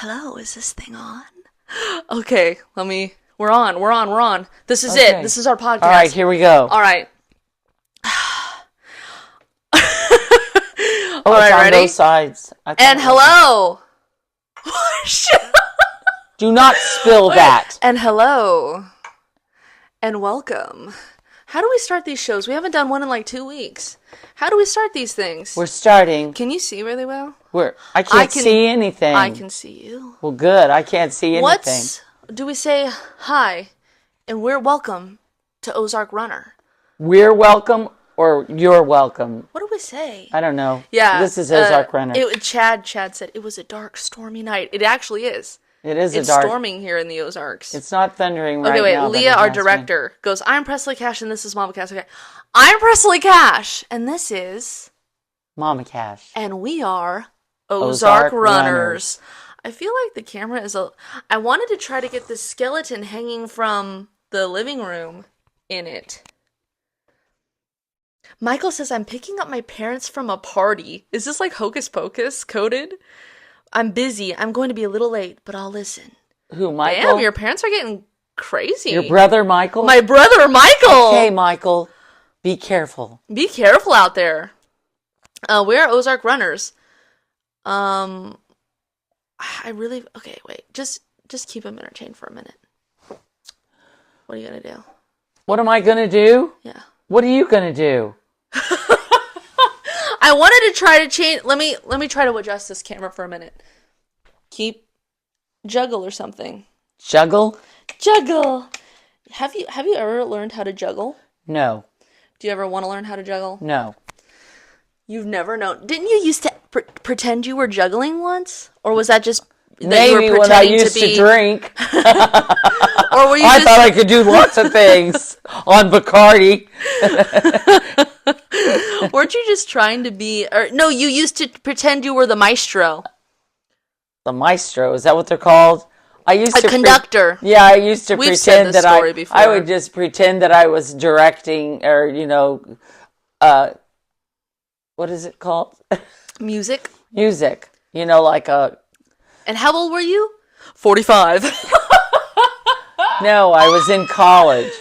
Hello, is this thing on? Okay, we're on. This is Okay. it. This is our podcast. All right, here we go. All right. Oh, All it's right, on ready? both sides. And hello. Do not spill that. And hello. And welcome. How do we start these shows? We haven't done one in like 2 weeks. How do we start these things? We're starting. Can you see really well? I can't see anything. I can see you. Well, good. I can't see anything. Do we say hi and we're welcome to Ozark Runner? We're welcome or you're welcome? What do we say? I don't know. Yeah. This is Ozark Runner. Chad said it was a dark, stormy night. It actually is. It's storming here in the Ozarks. It's not thundering right now. Okay, wait. Leah, our director, goes, I'm Presley Cash and this is Mama Cash. Okay. I'm Presley Cash and this is Mama Cash. And we are Ozark Runners. I feel like the camera is I wanted to try to get this skeleton hanging from the living room in it. Michael says, I'm picking up my parents from a party. Is this like Hocus Pocus coded? I'm busy. I'm going to be a little late, but I'll listen. Who, Michael? Damn, your parents are getting crazy. Your brother, Michael? My brother, Michael! Okay, Michael. Be careful. Be careful out there. We're Ozark Runners. Okay, wait. Just keep him entertained for a minute. What are you gonna do? What am I gonna do? Yeah. What are you gonna do? I wanted to try to change. Let me try to adjust this camera for a minute. Keep juggle or something. Juggle? Juggle. Have you ever learned how to juggle? No. Do you ever want to learn how to juggle? No. You've never known. Didn't you used to pretend you were juggling once? Or was that just that maybe you were when I pretending used to drink. Or were you I thought I could do lots of things on Bacardi. Weren't you just trying to be... no, you used to pretend you were the maestro. The maestro, is that what they're called? I used to conductor. I used to We've pretend said this that story before. I would just pretend that I was directing or, what is it called? Music. Music. Like a... And how old were you? 45. No, I was in college.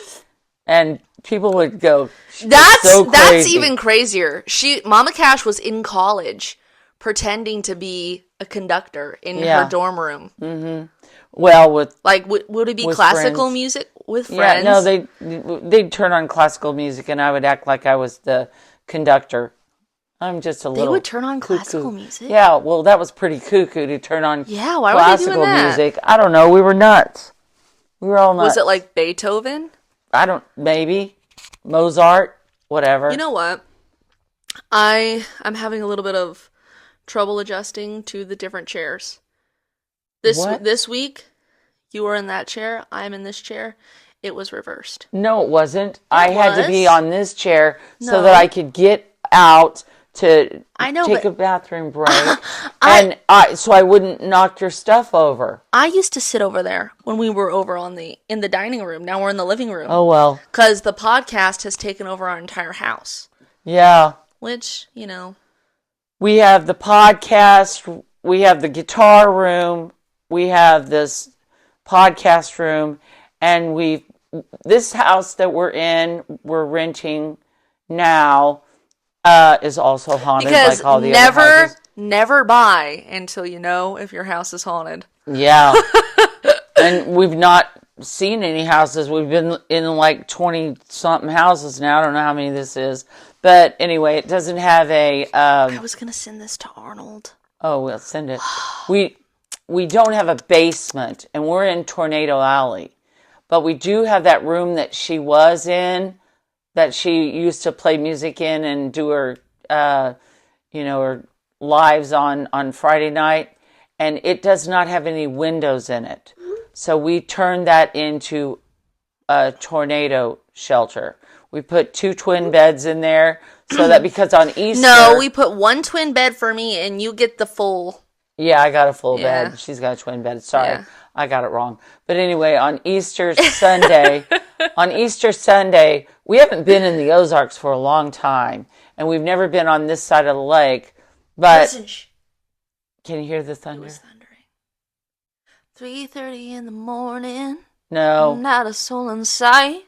And people would go, That's even crazier. Mama Cash was in college pretending to be a conductor in her dorm room. Mm-hmm. Well, would it be classical friends. music with friends? Yeah, no, they'd turn on classical music and I would act like I was the conductor. I'm just a little. They would turn on cuckoo. Classical music? Yeah, well, that was pretty cuckoo to turn on why classical were they doing that? music. I don't know. We were nuts. We were all nuts. Was it like Beethoven? Maybe. Mozart, whatever. You know what? I'm having a little bit of trouble adjusting to the different chairs. This week, you were in that chair. I'm in this chair. It was reversed. No, it wasn't. I had to be on this chair so No. that I could get out to take a bathroom break, so I wouldn't knock your stuff over. I used to sit over there when we were over in the dining room. Now we're in the living room. Oh, well. Because the podcast has taken over our entire house. Yeah. Which, We have the podcast, we have the guitar room, we have this podcast room, and this house that we're renting now, is also haunted like all the other houses. Never buy until you know if your house is haunted. Yeah. And we've not seen any houses. We've been in like 20-something houses now. I don't know how many this is. But anyway, it doesn't have a... I was going to send this to Arnold. Oh, we'll send it. We don't have a basement, and we're in Tornado Alley. But we do have that room that she was in, that she used to play music in and do her, her lives on Friday night, and it does not have any windows in it. So we turned that into a tornado shelter. We put 2 twin beds in there so that because on Easter... No, we put 1 twin bed for me and you get the full... Yeah, I got a full bed. She's got a twin bed. Sorry, I got it wrong. But anyway, on Easter Sunday, we haven't been in the Ozarks for a long time, and we've never been on this side of the lake. But Listen, can you hear the thunder? It was thundering. 3:30 in the morning. No. Not a soul in sight.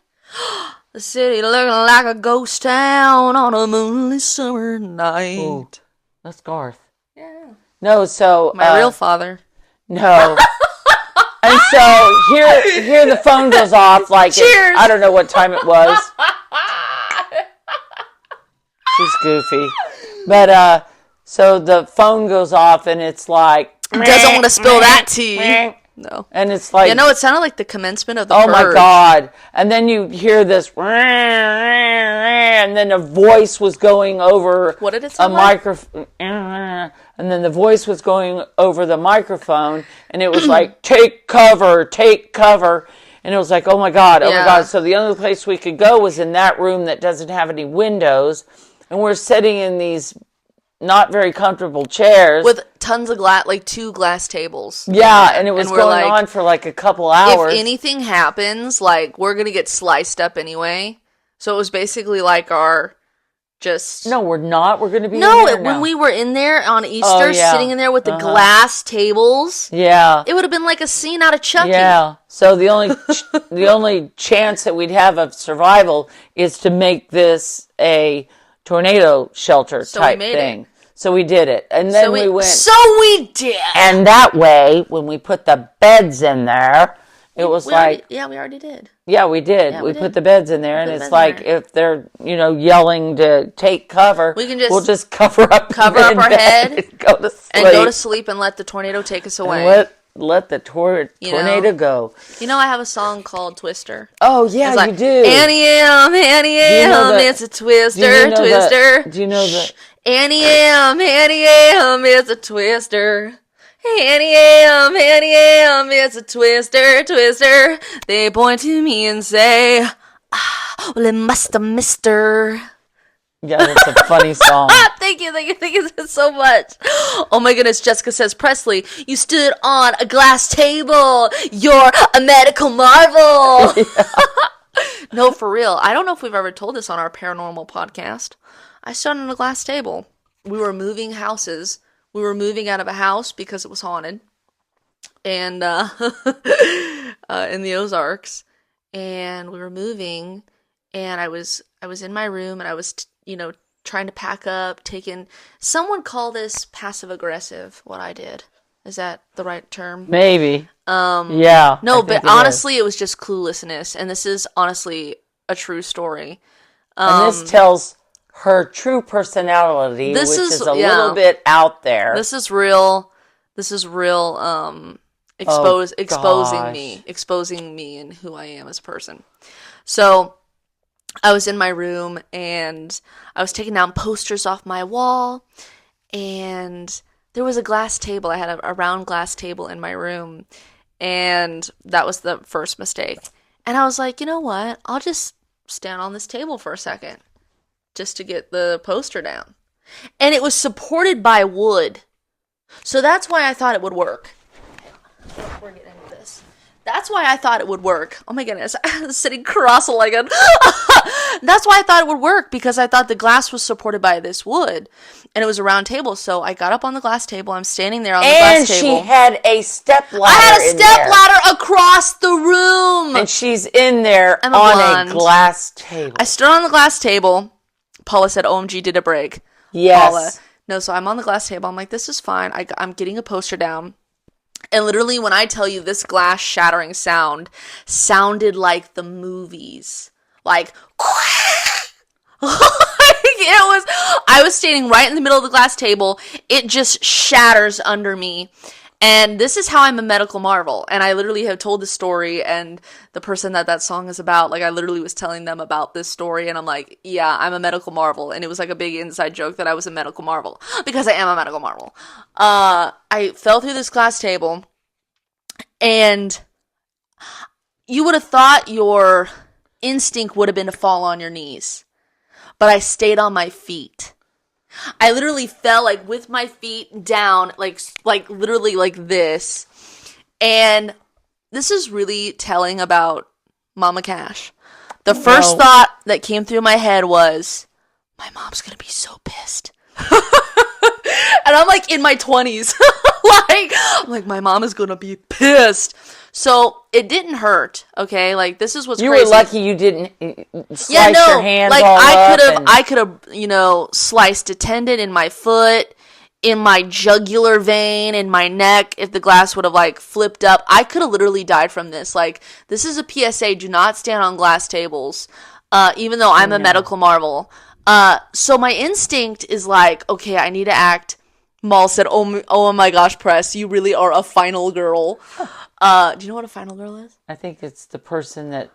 The city looking like a ghost town on a moonlit summer night. Ooh, that's Garth. Yeah. No, so... My real father. No. And so here the phone goes off like I don't know what time it was. She's goofy. But so the phone goes off and it's like... Doesn't want to spill that tea. No. And it's like... it sounded like the commencement of the Oh purge. my God. And then you hear this... And then a voice was going over... What did it sound like? Microphone. And then the voice was going over the microphone. And it was like, take cover, take cover. And it was like, oh my God, oh my God. So the only place we could go was in that room that doesn't have any windows. And we're sitting in these not very comfortable chairs. With tons of glass, like 2 glass tables. Yeah, and it was going on for like a couple hours. If anything happens, like, we're going to get sliced up anyway. So it was basically like our just... No, we're not. We're going to be in there when we were in there on Easter, sitting in there with the glass tables. Yeah. It would have been like a scene out of Chucky. Yeah. So the only chance that we'd have of survival is to make this a tornado shelter type thing. So we did it. And then we went... So we did! And that way, when we put the beds in there, it was like... we already did. Yeah, we did. We put the beds in there, and it's like if they're, yelling to take cover, we'll just cover up our head, and go to sleep. And go to sleep and let the tornado take us away. And let the tornado go. I have a song called Twister. Oh, yeah, like, you do. Annie M, it's a twister, twister. Do you know that? Annie M, it's a twister. Annie M, it's a twister, twister. They point to me and say, well, it must have missed her. Yeah, that's a funny song. Thank you so much. Oh my goodness, Jessica says, Presley, you stood on a glass table. You're a medical marvel. Yeah. No, for real. I don't know if we've ever told this on our paranormal podcast. I stood on a glass table. We were moving houses. We were moving out of a house because it was haunted. And in the Ozarks. And we were moving, and I was in my room, and I was trying to pack up, someone call this passive aggressive, what I did. Is that the right term? Maybe. Yeah. No, but honestly, it was just cluelessness, and this is honestly a true story. And this tells her true personality, which is a little bit out there. This is real. Exposing me and who I am as a person. So I was in my room, and I was taking down posters off my wall, and there was a glass table. I had a round glass table in my room, and that was the first mistake. And I was like, you know what? I'll just stand on this table for a second just to get the poster down. And it was supported by wood. So that's why I thought it would work. We're getting into this. That's why I thought it would work. Oh my goodness, I was sitting cross-legged. That's why I thought it would work, because I thought the glass was supported by this wood. And it was a round table, so I got up on the glass table. I'm standing there on the glass table. And she had a step ladder. I had a step ladder across the room. And she's in there on a glass table. I stood on the glass table. Paula said, OMG, did it break? Yes. Paula. No, so I'm on the glass table. I'm like, this is fine. I'm getting a poster down. And literally, when I tell you this glass shattering sound sounded like the movies. Like, I was standing right in the middle of the glass table. It just shatters under me. And this is how I'm a medical marvel. And I literally have told this story, and the person that song is about, like, I literally was telling them about this story, and I'm like, yeah, I'm a medical marvel. And it was like a big inside joke that I was a medical marvel, because I am a medical marvel. I fell through this glass table, and you would have thought your instinct would have been to fall on your knees. But I stayed on my feet. I literally fell, like, with my feet down, like literally like this. And this is really telling about Mama Cash. The first thought that came through my head was, my mom's gonna be so pissed. And I'm, like, in my 20s. I'm like, my mom is gonna be pissed. So it didn't hurt, okay? Like, this is what's you crazy. You were lucky you didn't slice your hands like, all I could have, sliced a tendon in my foot, in my jugular vein, in my neck. If the glass would have, like, flipped up, I could have literally died from this. Like, this is a PSA. Do not stand on glass tables, even though I'm a medical marvel. So my instinct is like, okay, I need to act. Mal said, oh my gosh, Press, you really are a final girl. Do you know what a final girl is? I think it's the person that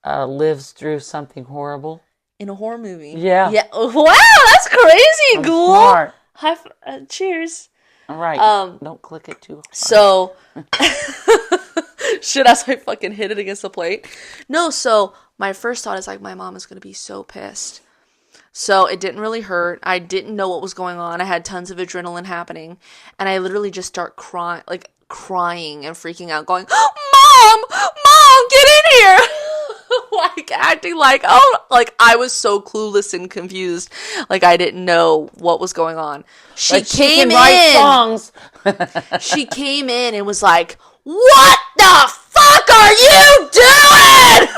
lives through something horrible. In a horror movie. Yeah. Yeah. Wow, that's crazy, I'm Ghoul. Smart. Cheers. All right. Don't click it too hard. So, shit, as I fucking hit it against the plate. No, so my first thought is like, my mom is going to be so pissed. So it didn't really hurt. I didn't know what was going on. I had tons of adrenaline happening. And I literally just start crying and freaking out, going, Mom, get in here. Like, acting like I was so clueless and confused. Like, I didn't know what was going on. She came in. Write songs. She came in and was like, what the fuck are you doing?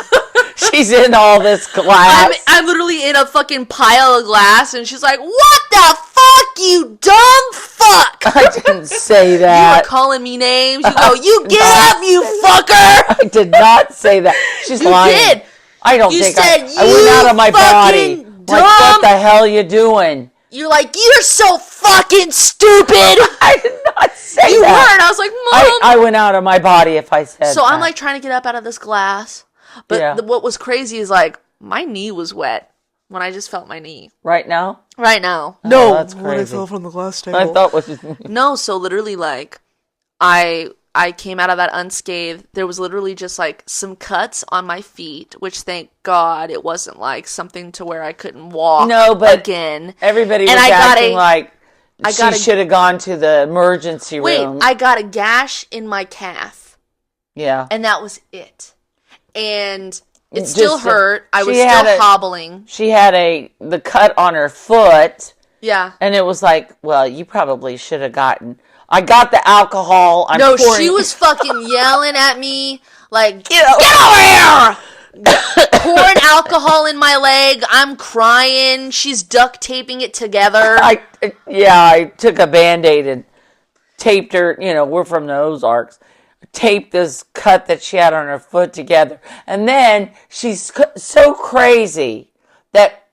She's in all this glass. I'm literally in a fucking pile of glass, and she's like, what the fuck, you dumb fuck? I didn't say that. You were calling me names. You go, you get up, you fucker. I did not say that. She's lying. You did. I don't you think said I went out of my body. Dumb. Like, what the hell are you doing? You're like, you're so fucking stupid. I did not say that. You weren't. I was like, Mom. I went out of my body if I said so that. I'm like trying to get up out of this glass. But what was crazy is like, my knee was wet when I just felt my knee. Right now? Right now. Oh, no. That's crazy. When I fell from the glass table. I thought was No, so literally like, I came out of that unscathed. There was literally just like some cuts on my feet, which thank God it wasn't like something to where I couldn't walk again. Everybody was acting like she should have gone to the emergency room. Wait, I got a gash in my calf. Yeah. And that was it. And it still hurt. I was still hobbling. She had the cut on her foot. Yeah. And it was like, well, you probably should have gotten... I got the alcohol. She was fucking yelling at me like, get over here! Pouring alcohol in my leg. I'm crying. She's duct taping it together. I took a Band-Aid and taped her. We're from the Ozarks. Taped this cut that she had on her foot together. And then she's so crazy that,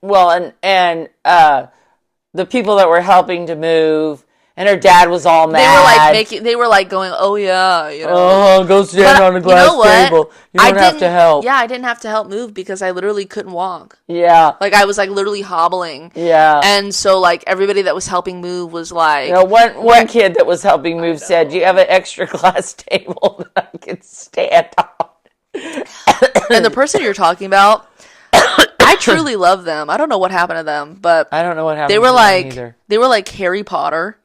and the people that were helping to move, and her dad was all mad. They were like going, oh yeah, Oh, go stand on the glass table. You don't have to help. Yeah, I didn't have to help move because I literally couldn't walk. Yeah. Like, I was like literally hobbling. Yeah. And so like everybody that was helping move was like... one kid that was helping move said, do you have an extra glass table that I can stand on? And the person you're talking about, I truly love them. I don't know what happened to them, but... I don't know what happened to them either. They were like Harry Potter.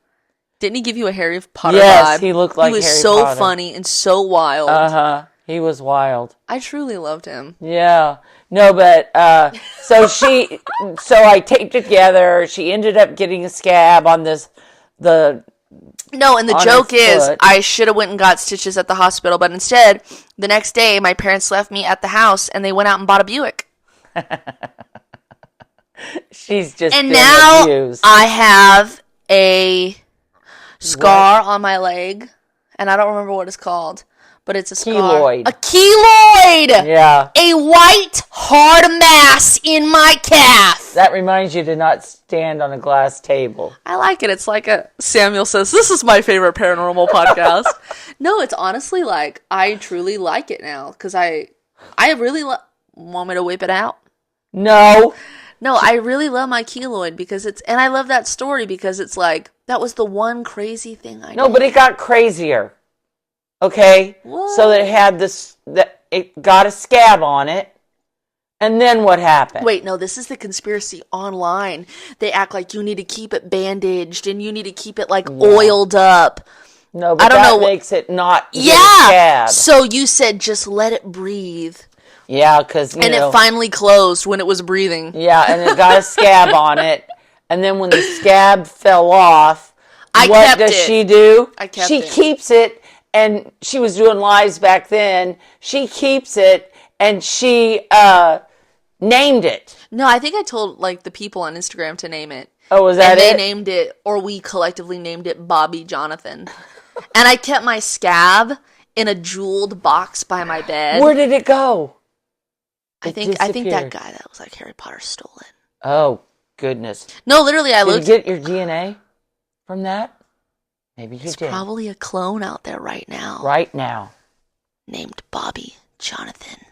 Didn't he give you a Harry Potter vibe? Yes, he looked like Harry Potter. He was so funny and so wild. Uh-huh. He was wild. I truly loved him. Yeah. No, but, so I taped it together. She ended up getting a scab on No, and the joke is, I should have went and got stitches at the hospital, but instead, the next day, my parents left me at the house, and they went out and bought a Buick. She's just and now abused. I have a scar on my leg, and I don't remember what it's called, but it's a scar. Keloid. A keloid! Yeah. A white, hard mass in my calf. That reminds you to not stand on a glass table. I like it. It's like Samuel says, this is my favorite paranormal podcast. No, it's honestly like, I truly like it now, because I really want me to whip it out? No, I really love my keloid and I love that story because it's like, that was the one crazy thing I did. No, but it got crazier. Okay? What? So that it had it got a scab on it. And then what happened? Wait, no, this is the conspiracy online. They act like you need to keep it bandaged and you need to keep it like oiled up. No, but that makes it not get a scab. So you said just let it breathe. Yeah, because, it finally closed when it was breathing. Yeah, and it got a scab on it. And then when the scab fell off, what does she do? I kept she it. Keeps it, and she was doing lives back then. She keeps it, and she named it. No, I think I told like the people on Instagram to name it. Oh, was that and it? They named it, or we collectively named it Bobby Jonathan. And I kept my scab in a jeweled box by my bed. Where did it go? I think that guy that was like Harry Potter stole it. Oh, goodness. No, literally, I looked. Did you get your DNA from that? Maybe you did. There's probably a clone out there right now. Right now. Named Bobby Jonathan.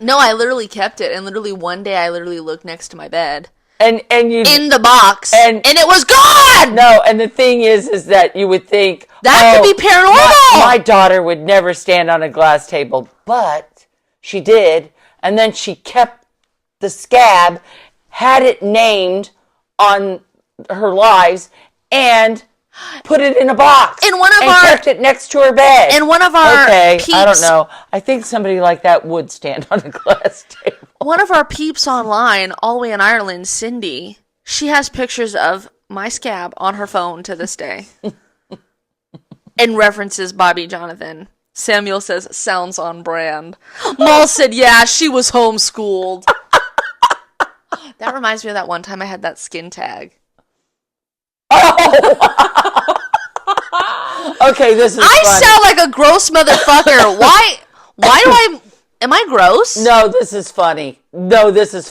No, I literally kept it, and literally one day I literally looked next to my bed. And you in the box, and it was gone! No, and the thing is that you would think... That could be paranormal! My daughter would never stand on a glass table, but she did, and then she kept the scab, had it named on her lives, and put it in a box. Kept it next to her bed. And one of our peeps... I don't know. I think somebody like that would stand on a glass table. One of our peeps online, all the way in Ireland, Cindy, she has pictures of my scab on her phone to this day. And references Bobby Jonathan. Samuel says, sounds on brand. Maul said, yeah, she was homeschooled. That reminds me of that one time I had that skin tag. Oh! Okay, this is funny. Sound like a gross motherfucker. Why do am I gross? No, this is funny. Okay, this is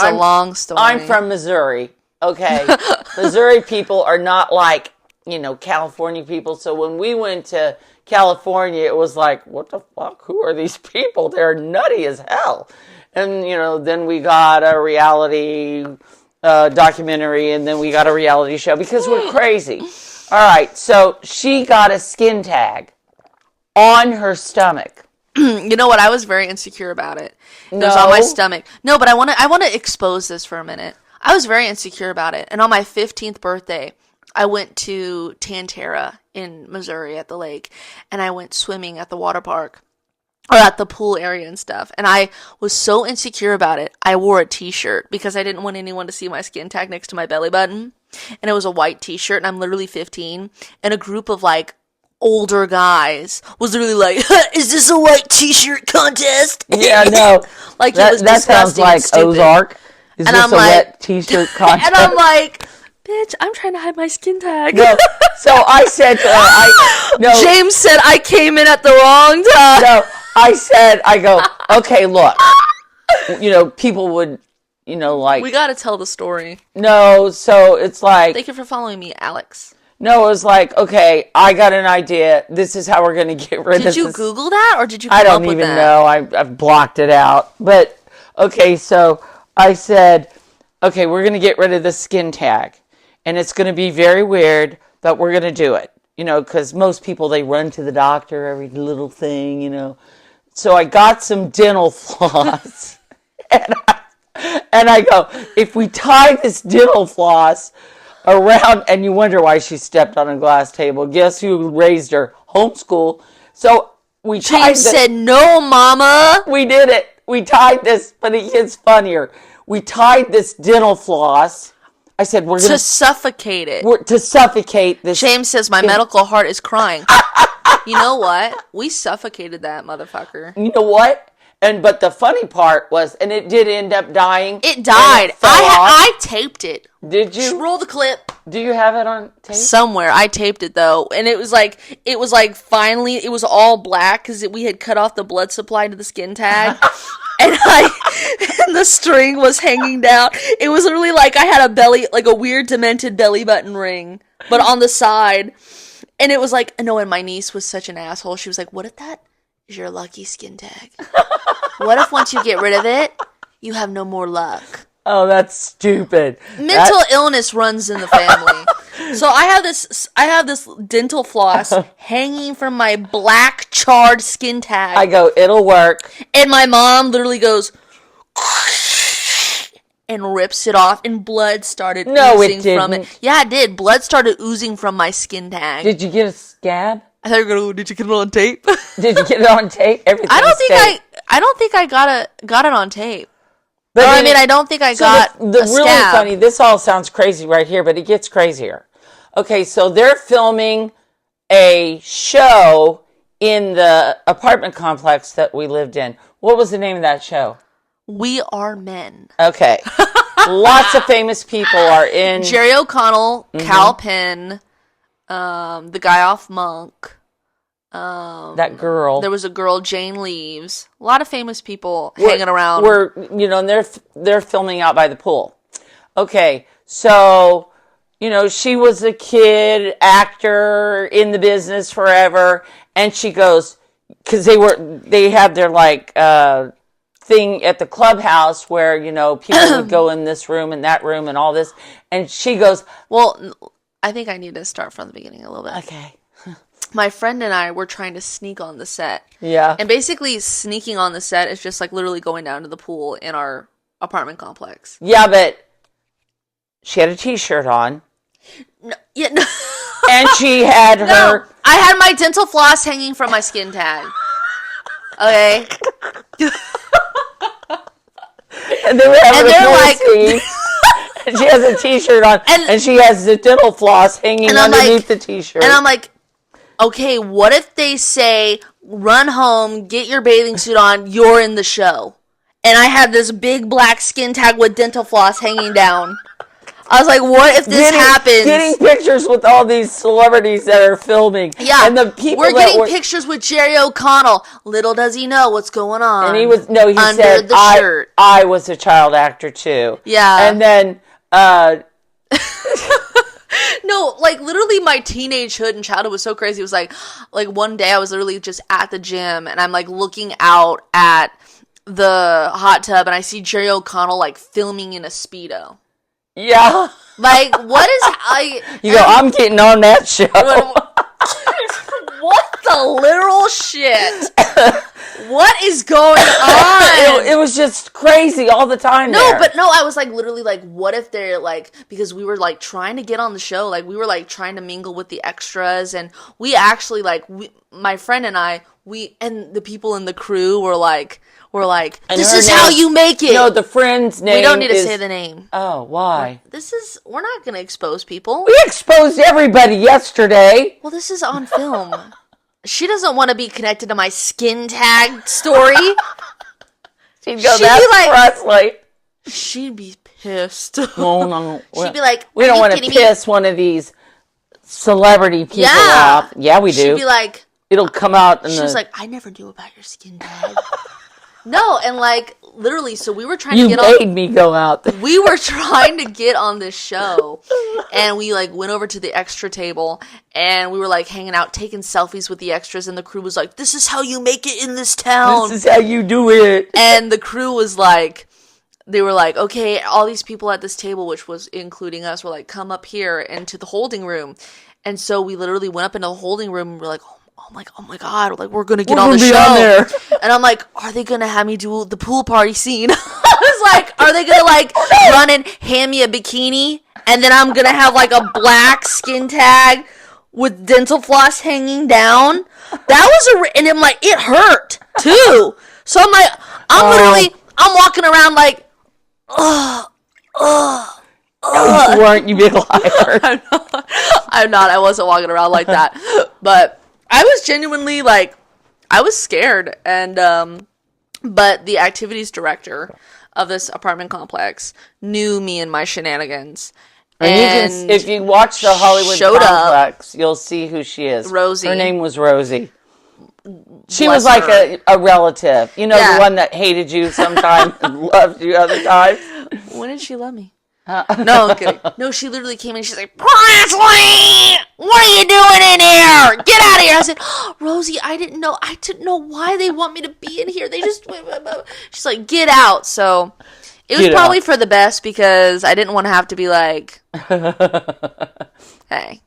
a long story. I'm from Missouri. Okay, Missouri people are not like, California people. So when we went to California, it was like, what the fuck? Who are these people? They're nutty as hell. And, then we got a reality documentary, and then we got a reality show because we're crazy. All right, so she got a skin tag on her stomach. You know what? I was very insecure about it. It was on my stomach. No, but I want to expose this for a minute. I was very insecure about it. And on my 15th birthday, I went to Tantera in Missouri at the lake, and I went swimming at the water park. Or at the pool area and stuff. And I was so insecure about it, I wore a t-shirt because I didn't want anyone to see my skin tag next to my belly button. And it was a white t-shirt, and I'm literally 15. And a group of, older guys was literally like, is this a white t-shirt contest? Yeah, no. It was that sounds like Ozark. Is this a wet t-shirt contest? And I'm like, bitch, I'm trying to hide my skin tag. No. So I said to her, James said I came in at the wrong time. No. I go, okay, look, people would, we gotta tell the story. No, so it's like... Thank you for following me, Alex. No, it was like, okay, I got an idea. This is how we're going to get rid of this. Did you Google that, or did you come up with that? I don't even know. I've blocked it out. But, okay, so I said, okay, we're going to get rid of the skin tag. And it's going to be very weird, but we're going to do it. Because most people, they run to the doctor, every little thing, So I got some dental floss, and I go, if we tie this dental floss around, and you wonder why she stepped on a glass table. Guess who raised her? Homeschool. So we tied James said, no, mama. We did it. We tied this, but it gets funnier. We tied this dental floss. I said, we're going to suffocate it. To suffocate this. James says, my medical heart is crying. You know what? We suffocated that motherfucker. You know what? But the funny part was, and it did end up dying. It died. I taped it. Did you? Just roll the clip. Do you have it on tape? Somewhere. I taped it though. And it was like finally, it was all black because we had cut off the blood supply to the skin tag. And the string was hanging down. It was literally like I had a weird demented belly button ring, but on the side. And it was like, and my niece was such an asshole. She was like, what if that is your lucky skin tag? What if once you get rid of it, you have no more luck? Oh, that's stupid. Mental illness runs in the family. So I have this dental floss hanging from my black charred skin tag. I go, it'll work. And my mom literally goes and rips it off, and blood started oozing from it. Yeah, it did. Blood started oozing from my skin tag. Did you get a scab? I thought you were gonna go, did you get it on tape? Did you get it on tape? Everything. I don't think I got it on tape. But I mean, I don't think I got the a really scab. funny. This all sounds crazy right here, but it gets crazier. Okay, so they're filming a show in the apartment complex that we lived in. What was the name of that show? We Are Men. Okay. Lots of famous people are in. Jerry O'Connell, Cal Penn, the guy off Monk. That girl. There was a girl, Jane Leaves. A lot of famous people hanging around. And they're filming out by the pool. Okay, so she was a kid actor in the business forever, and she goes, because they had their thing at the clubhouse where people would go in this room and that room and all this, and she goes, well, I think I need to start from the beginning a little bit. Okay. My friend and I were trying to sneak on the set. Yeah. And basically sneaking on the set is just literally going down to the pool in our apartment complex. Yeah, but she had a t-shirt on. No, yeah, no. And she had her... I had my dental floss hanging from my skin tag. Okay? And they were having a pool scene. And she has a t-shirt on, and she has the dental floss hanging underneath the t-shirt. And I'm like, okay, what if they say, run home, get your bathing suit on, you're in the show. And I had this big black skin tag with dental floss hanging down. I was like, what if this happens? Getting pictures with all these celebrities that are filming. Yeah. And the people we're getting pictures with Jerry O'Connell. Little does he know what's going on. And he said, shirt. I was a child actor too. Yeah. And then, no, literally my teenagehood and childhood was so crazy. It was like one day I was literally just at the gym and I'm looking out at the hot tub and I see Jerry O'Connell filming in a Speedo. Yeah. What is... I'm getting on that show. What the literal shit? What is going on? It was just crazy all the time. I was literally what if they're because we were trying to get on the show, we were trying to mingle with the extras, and we actually my friend and I, and the people in the crew were this is how you make it. No, the friend's name. We don't need to say the name. Oh, why? We're not going to expose people. We exposed everybody yesterday. Well, this is on film. She doesn't want to be connected to my skin tag story. She'd go, that's Presley. She'd be pissed. Oh, no. She'd be like, we don't want to piss one of these celebrity people off. Yeah, we do. She'd be like, it'll come out. She was like, I never knew about your skin tag. No, and literally, so we were trying to get on. You made me go out there. We were trying to get on this show, and we went over to the extra table, and we were hanging out, taking selfies with the extras, and the crew was like, "This is how you make it in this town. This is how you do it." And the crew was they were okay, all these people at this table, which was including us, were come up here into the holding room, and so we literally went up into the holding room, and we're like, oh my God, we're going to get on the show. And I'm like, are they going to have me do the pool party scene? I was like, are they going to run and hand me a bikini? And then I'm going to have a black skin tag with dental floss hanging down? That was and I'm it hurt too. So I'm I'm walking around No, you weren't, you big liar. I'm not. I wasn't walking around like that. But I was genuinely I was scared, and but the activities director of this apartment complex knew me and my shenanigans. And if you watch the Hollywood complex, you'll see who she is. Rosie. Her name was Rosie. She was a relative. The one that hated you sometimes and loved you other times. When did she love me? No, I'm kidding. No, she literally came in and she's like, Presley! What are you doing in here? Get out of here! I said, Rosie, I didn't know why they want me to be in here. They just... She's like, get out. So, it was probably for the best because I didn't want to have to be hey, I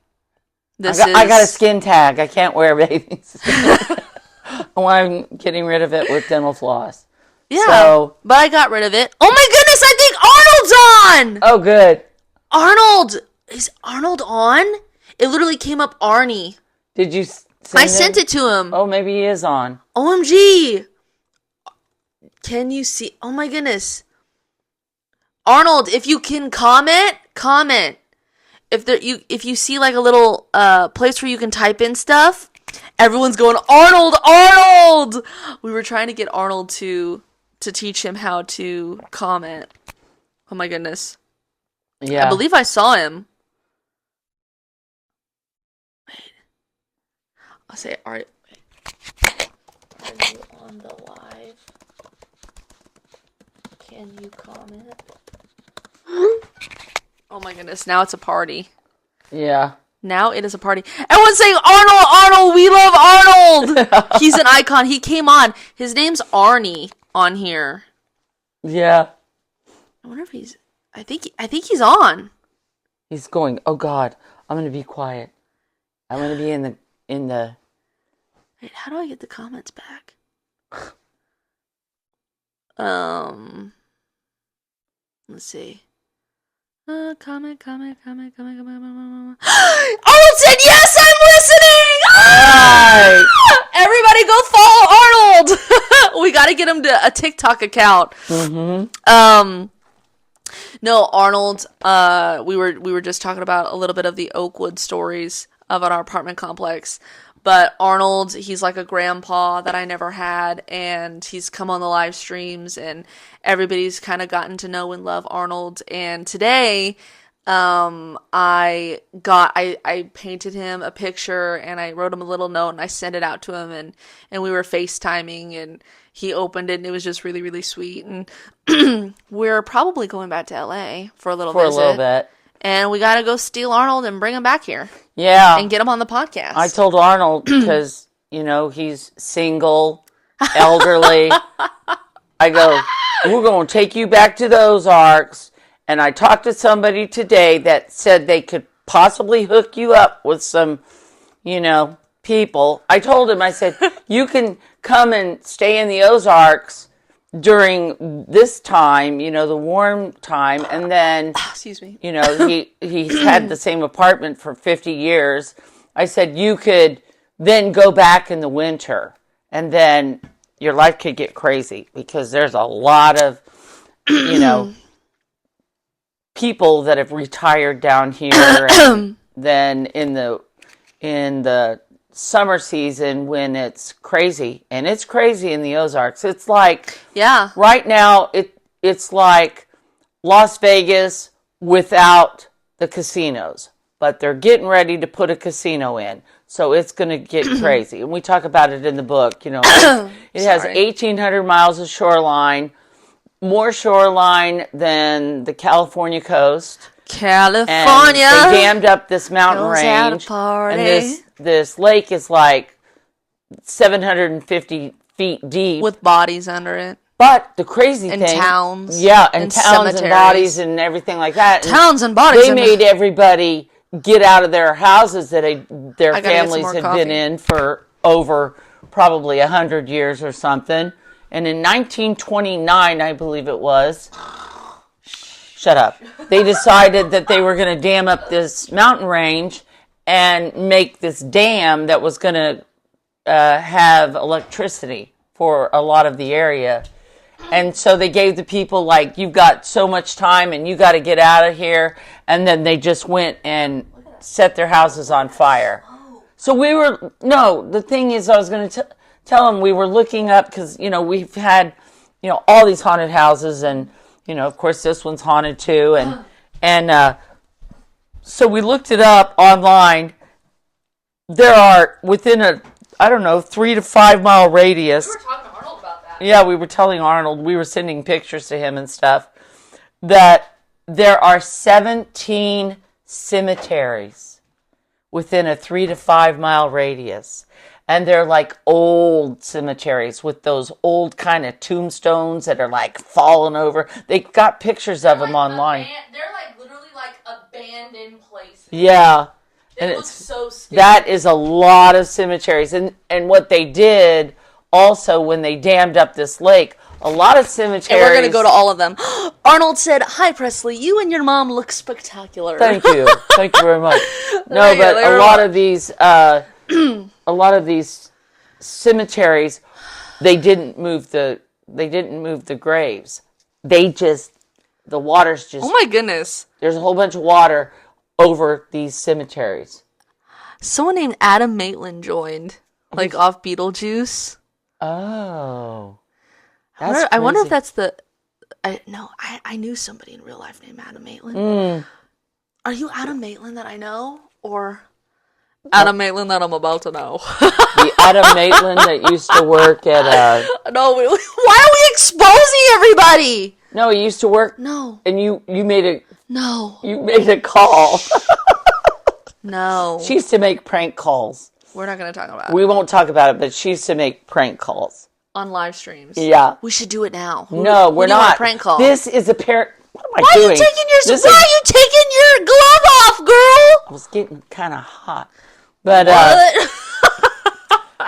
got a skin tag. I can't wear bathing suit. I'm getting rid of it with dental floss. Yeah, but I got rid of it. Oh my goodness, I think Arnold's on! Oh, good. Arnold! Is Arnold on? It literally came up Arnie. Did you I sent it to him. Oh, maybe he is on. OMG! Can you see? Oh my goodness. Arnold, if you can comment. If you see like a little place where you can type in stuff, everyone's going, Arnold, Arnold! We were trying to get Arnold to teach him how to comment. Oh my goodness. Yeah. I believe I saw him. Wait. I'll say, are you on the live? Can you comment? Oh my goodness, now it's a party. Yeah. Now it is a party. Everyone's saying, Arnold, Arnold, we love Arnold! He's an icon. He came on. His name's Arnie on here. Yeah. I wonder if he's... I think he's on. He's going, oh God, I'm going to be quiet. I'm going to be in the... Wait, how do I get the comments back? Let's see. Comment. Arnold said, yes, I'm listening! Right. Everybody go follow Arnold! We gotta get him to a TikTok account. Mm-hmm. No, Arnold, we were just talking about a little bit of the Oakwood stories of our apartment complex. But Arnold, he's like a grandpa that I never had, and he's come on the live streams, and everybody's kind of gotten to know and love Arnold. And today, I painted him a picture, and I wrote him a little note, and I sent it out to him, and we were FaceTiming, and he opened it, and it was just really, really sweet. And we're probably going back to LA for a little visit. For a little bit. And we got to go steal Arnold and bring him back here. Yeah. And get him on the podcast. I told Arnold, because, he's single, elderly. I go, we're going to take you back to the Ozarks. And I talked to somebody today that said they could possibly hook you up with some, people. I told him, I said, you can come and stay in the Ozarks during this time, the warm time, and then, excuse me, he's had the same apartment for 50 years. I said, you could then go back in the winter, and then your life could get crazy, because there's a lot of, people that have retired down here, and then in the summer season when it's crazy, and it's crazy in the Ozarks. It's like, yeah, right now it's like Las Vegas without the casinos, but they're getting ready to put a casino in, so it's going to get crazy. And we talk about it in the book. It has 1,800 miles of shoreline, more shoreline than the California coast. California. And they dammed up this mountain range, and this lake is like 750 feet deep with bodies under it. But the crazy and thing, towns, yeah, and towns cemeteries. And bodies and everything like that. Towns and bodies. They made everybody get out of their houses that their families had been in for over probably 100 years or something. And in 1929, I believe it was. Shut up. They decided that they were going to dam up this mountain range and make this dam that was going to have electricity for a lot of the area. And so they gave the people, like, you've got so much time and you got to get out of here. And then they just went and set their houses on fire. So the thing is, I was going to tell them, we were looking up, because, we've had, all these haunted houses, and, of course this one's haunted too. And so we looked it up online. There are, within a, 3 to 5 mile radius. We were talking to Arnold about that. Yeah, we were telling Arnold, we were sending pictures to him and stuff, that there are 17 cemeteries within a 3 to 5 mile radius. And they're like old cemeteries with those old kind of tombstones that are like fallen over. They got pictures of them online. They're like literally like abandoned places. Yeah. It looks so scary. That is a lot of cemeteries. And what they did also when they dammed up this lake, a lot of cemeteries. And we're going to go to all of them. Arnold said, "Hi, Presley. You and your mom look spectacular." Thank you. Thank you very much. No, but a lot of these... a lot of these cemeteries, they didn't move the graves. They just the water's just... Oh my goodness. There's a whole bunch of water over these cemeteries. Someone named Adam Maitland joined, like off Beetlejuice. Oh. I wonder if that's the... I knew somebody in real life named Adam Maitland. Are you Adam Maitland that I know? Or Adam Maitland that I'm about to know? The Adam Maitland that used to work at... No, why are we exposing everybody? No, he used to work... No. And you made a... No. You made a call. No. She used to make prank calls. We're not going to talk about it. We won't talk about it, but she used to make prank calls. On live streams. Yeah. We should do it now. No, we're not. Prank call. This is a pair... What am I Why doing? Are you taking your glove off, girl? I was getting kind of hot. But,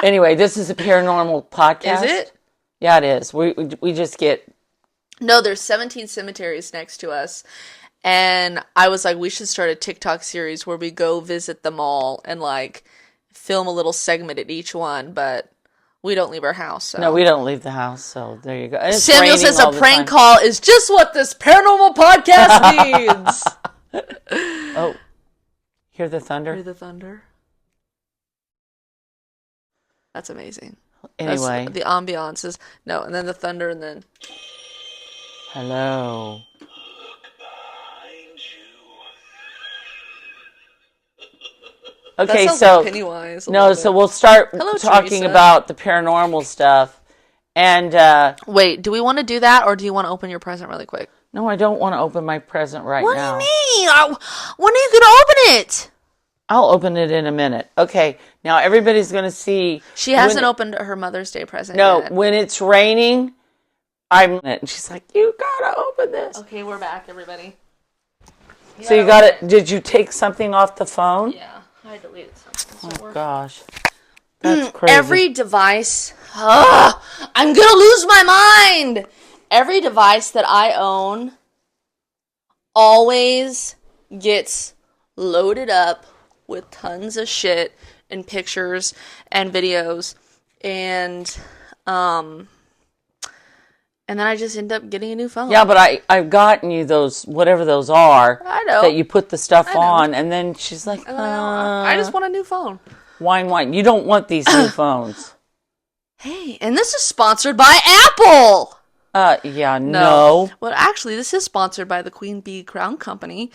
anyway, this is a paranormal podcast. Is it? Yeah, it is. We just get... No, there's 17 cemeteries next to us. And I was like, we should start a TikTok series where we go visit them all and, like, film a little segment at each one. But we don't leave our house. So. No, we don't leave the house. So there you go. Samuel says a prank call is just what this paranormal podcast needs. Oh, hear the thunder? Hear the thunder? That's amazing. Anyway. That's the ambiance is... No, and then the thunder and then... Hello. Okay, so like Pennywise. So we'll start talking Teresa. about the paranormal stuff. And wait, do we want to do that, or do you want to open your present really quick? No, I don't want to open my present now. What do you mean? When are you going to open it? I'll open it in a minute. Okay, now everybody's going to see. She hasn't opened her Mother's Day present No, yet. when it's raining, I'm in it. And she's like, you gotta open this. Okay, we're back, everybody. So you got it. Did you take something off the phone? Yeah, I deleted something. Oh, gosh. That's crazy. Every device... I'm gonna lose my mind! Every device that I own always gets loaded up with tons of shit and pictures and videos and then I just end up getting a new phone. Yeah, but I've gotten you those, whatever those are. I know. That you put the stuff on, and then she's like, I just want a new phone. Wine. You don't want these new phones. Hey, and this is sponsored by Apple! Yeah, no. Well, actually, this is sponsored by the Queen Bee Crown Company.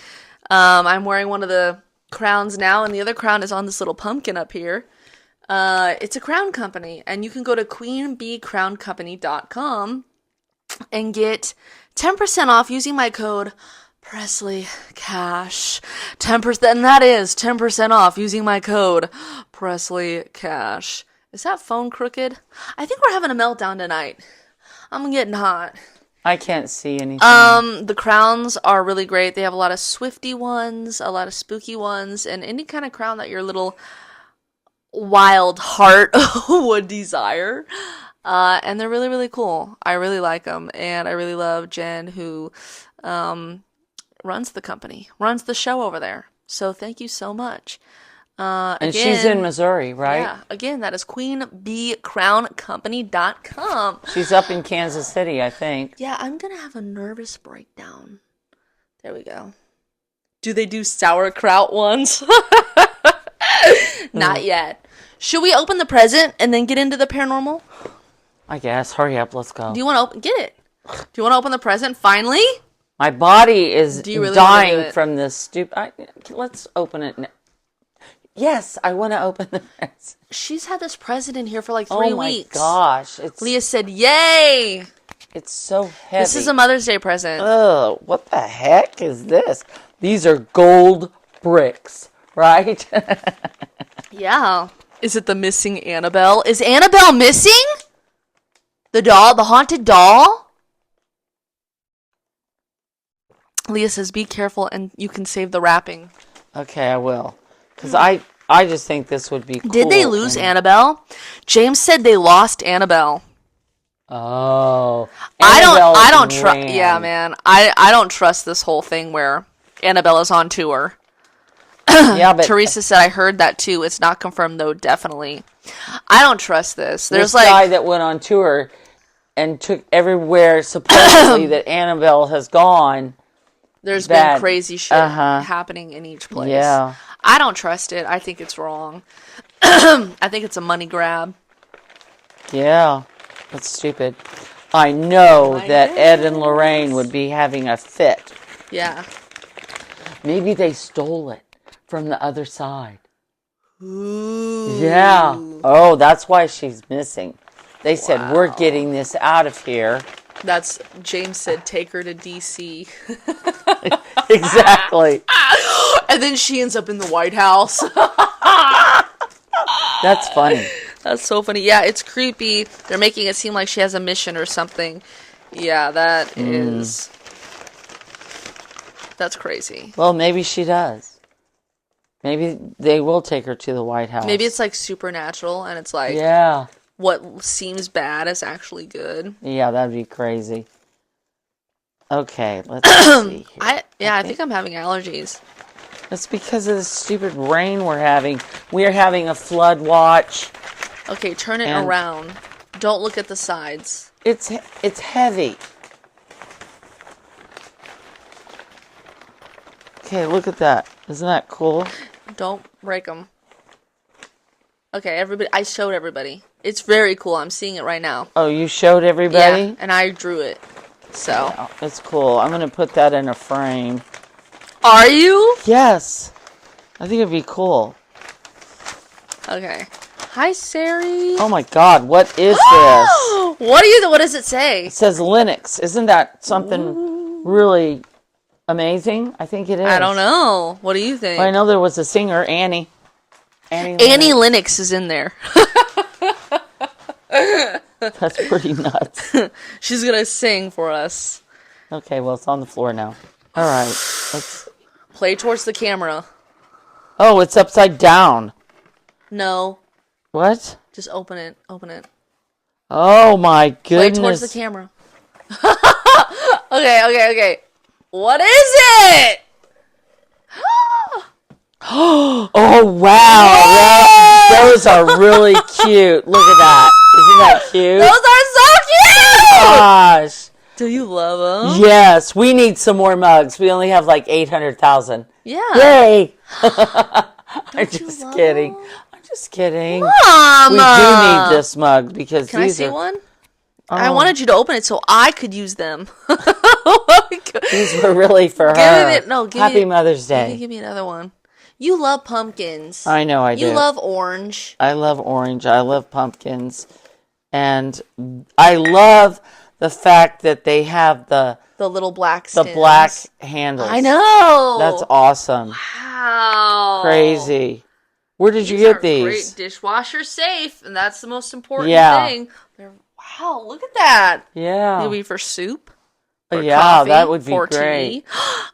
I'm wearing one of the crowns now, and the other crown is on this little pumpkin up here. It's a crown company, and you can go to queenbeecrowncompany.com and get 10% off using my code Presley Cash. 10%, and that is 10% off using my code Presley Cash. Is that phone crooked? I think we're having a meltdown tonight. I'm getting hot. I can't see anything. The crowns are really great. They have a lot of Swifty ones, a lot of spooky ones, and any kind of crown that your little wild heart would desire. And they're really, really cool. I really like them. And I really love Jen, who runs the company, runs the show over there. So thank you so much. And she's in Missouri, right? Yeah. Again, that is queenbeecrowncompany.com. She's up in Kansas City, I think. Yeah, I'm going to have a nervous breakdown. There we go. Do they do sauerkraut ones? Not yet. Should we open the present and then get into the paranormal? I guess. Hurry up. Let's go. Do you want to open? Get it. Do you want to open the present finally? My body is really dying from this stupid... Let's open it now. Yes, I want to open the present. She's had this present in here for like 3 weeks. Oh my gosh. Leah said, yay! It's so heavy. This is a Mother's Day present. Oh, what the heck is this? These are gold bricks, right? Yeah. Is it the missing Annabelle? Is Annabelle missing? The doll? The haunted doll? Leah says, be careful and you can save the wrapping. Okay, I will. Because I just think this would be cool. Did they lose Annabelle? James said they lost Annabelle. Oh. I don't trust. Yeah, man. I don't trust this whole thing where Annabelle is on tour. Yeah, but Teresa said I heard that too. It's not confirmed though, definitely. I don't trust this. There's this guy that went on tour, and took everywhere supposedly that Annabelle has gone. There's been crazy shit happening in each place. Yeah. I don't trust it. I think it's wrong. I think it's a money grab. Yeah. That's stupid. I know that Ed and Lorraine would be having a fit. Yeah. Maybe they stole it from the other side. Ooh. Yeah. Oh, that's why she's missing. They said, we're getting this out of here. That's, James said, take her to D.C. Exactly. And then she ends up in the White House. That's funny. That's so funny. Yeah, it's creepy. They're making it seem like she has a mission or something. Yeah, that is... That's crazy. Well, maybe she does. Maybe they will take her to the White House. Maybe it's like supernatural and it's like what seems bad is actually good. Yeah, that'd be crazy. Okay, let's see here. I think I'm having allergies. That's because of the stupid rain we're having. We're having a flood watch. Okay, turn it around. Don't look at the sides. It's heavy. Okay, look at that. Isn't that cool? Don't break them. Okay, everybody. I showed everybody. It's very cool. I'm seeing it right now. Oh, you showed everybody? Yeah, and I drew it. So. Yeah, it's cool. I'm going to put that in a frame. Are you? Yes. I think it'd be cool. Okay. Hi, Sari. Oh my God, what is this? What does it say? It says Linux. Isn't that something really amazing? I think it is. I don't know. What do you think? Well, I know there was a singer, Annie. Annie Linux is in there. That's pretty nuts. She's going to sing for us. Okay, well, it's on the floor now. All right. Let's play towards the camera. Oh, it's upside down. No. What? Just open it. Open it. Oh, my goodness. Play towards the camera. Okay. What is it? Oh, wow. Those are really cute. Look at that. Isn't that cute? Those are so cute! Gosh. Do you love them? Yes. We need some more mugs. We only have like 800,000. Yeah. Yay. I'm just kidding. I'm just kidding. Mom! We do need this mug because Can I see one? I wanted you to open it so I could use them. These were really for her. Happy Mother's Day. Give me another one. You love pumpkins. I know I do. You love orange. I love orange. I love pumpkins. And I love the fact that they have the little black stems. The black handles. I know. That's awesome. Wow. Crazy. Where did you get these? Great, dishwasher safe, and that's the most important thing. Wow, look at that. Yeah. Maybe for soup. Coffee, that would be great.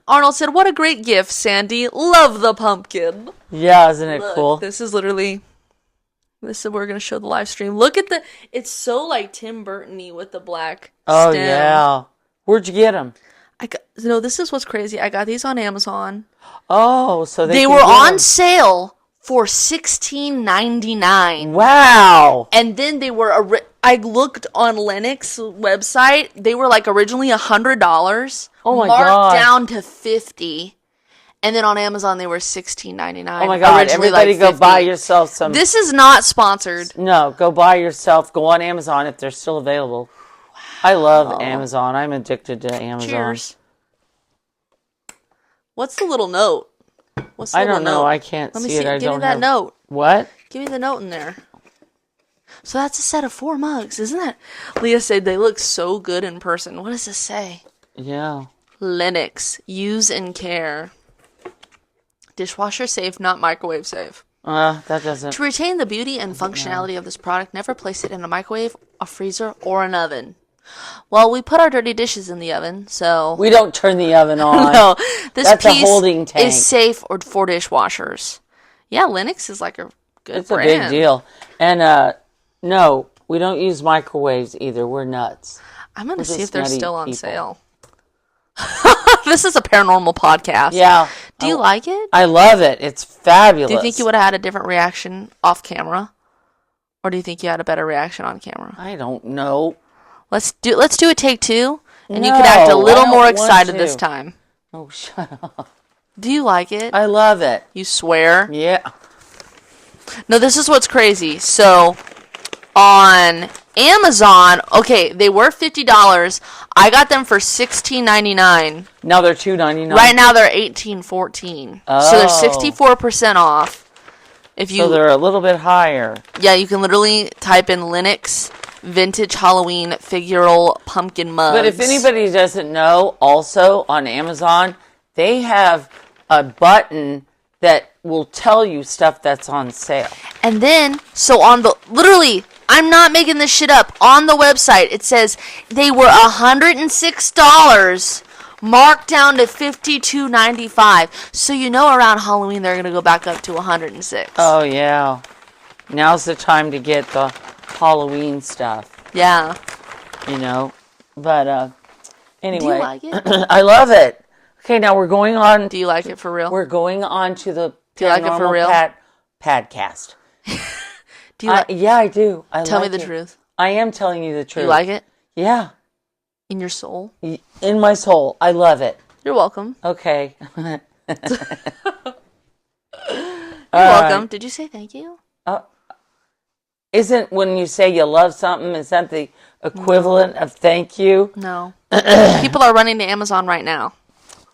Arnold said, "What a great gift, Sandy. Love the pumpkin." Yeah, isn't it cool? This is literally. We're going to show the live stream. Look at it's so like Tim Burton-y with the black stem. Oh, yeah. Where'd you get them? This is what's crazy. I got these on Amazon. Oh, so they were on sale for $16.99. Wow. And then they were, I looked on Lennox website, they were like originally $100. Oh my God. Marked God. down to $50. And then on Amazon, they were $16.99. Oh my God! Everybody, go buy yourself some. This is not sponsored. No, go buy yourself. Go on Amazon if they're still available. Wow. I love Amazon. I'm addicted to Amazon. Cheers. What's the little note? I don't know. I can't see it. Give me that note. What? Give me the note in there. So that's a set of 4 mugs, isn't that? Leah said they look so good in person. What does this say? Yeah. Lennox. Use and care. Dishwasher safe, not microwave safe. That doesn't. To retain the beauty and functionality of this product, never place it in a microwave, a freezer, or an oven. Well, we put our dirty dishes in the oven, so... We don't turn the oven on. No, that's piece a holding tank. Is safe for dishwashers. Yeah, Lennox is like a good brand. It's a big deal. And, no, we don't use microwaves either. We're nuts. I'm going to see if they're still on sale. This is a paranormal podcast. Yeah. Do you like it? I love it. It's fabulous. Do you think you would have had a different reaction off camera? Or do you think you had a better reaction on camera? I don't know. Let's do a take two, and you No, can act a I little don't more want excited to. this time. Oh, shut up. Do you like it? I love it. You swear? Yeah. No, this is what's crazy. So, on Amazon, okay, they were $50. I got them for $16.99. Now they're $2.99. Right now they're $18.14. Oh. So they're 64% off. So they're a little bit higher. Yeah, you can literally type in Linux vintage Halloween figural pumpkin mugs. But if anybody doesn't know, also on Amazon, they have a button that will tell you stuff that's on sale. And then, so on the, literally, I'm not making this shit up. On the website, it says they were $106, marked down to $52.95. So you know around Halloween they're going to go back up to $106. Oh, yeah. Now's the time to get the Halloween stuff. Yeah. You know? But, anyway. Do you like it? I love it. Okay, now we're going on. Do you like it for real? We're going on to the Do you like it for real? Padcast. Do you like yeah, I do. Tell like me the it. truth. I am telling you the truth. You like it? Yeah. In your soul? In my soul. I love it. You're welcome. Okay. You're welcome. Did you say thank you? Isn't when you say you love something, is that the equivalent of thank you? No. People are running to Amazon right now.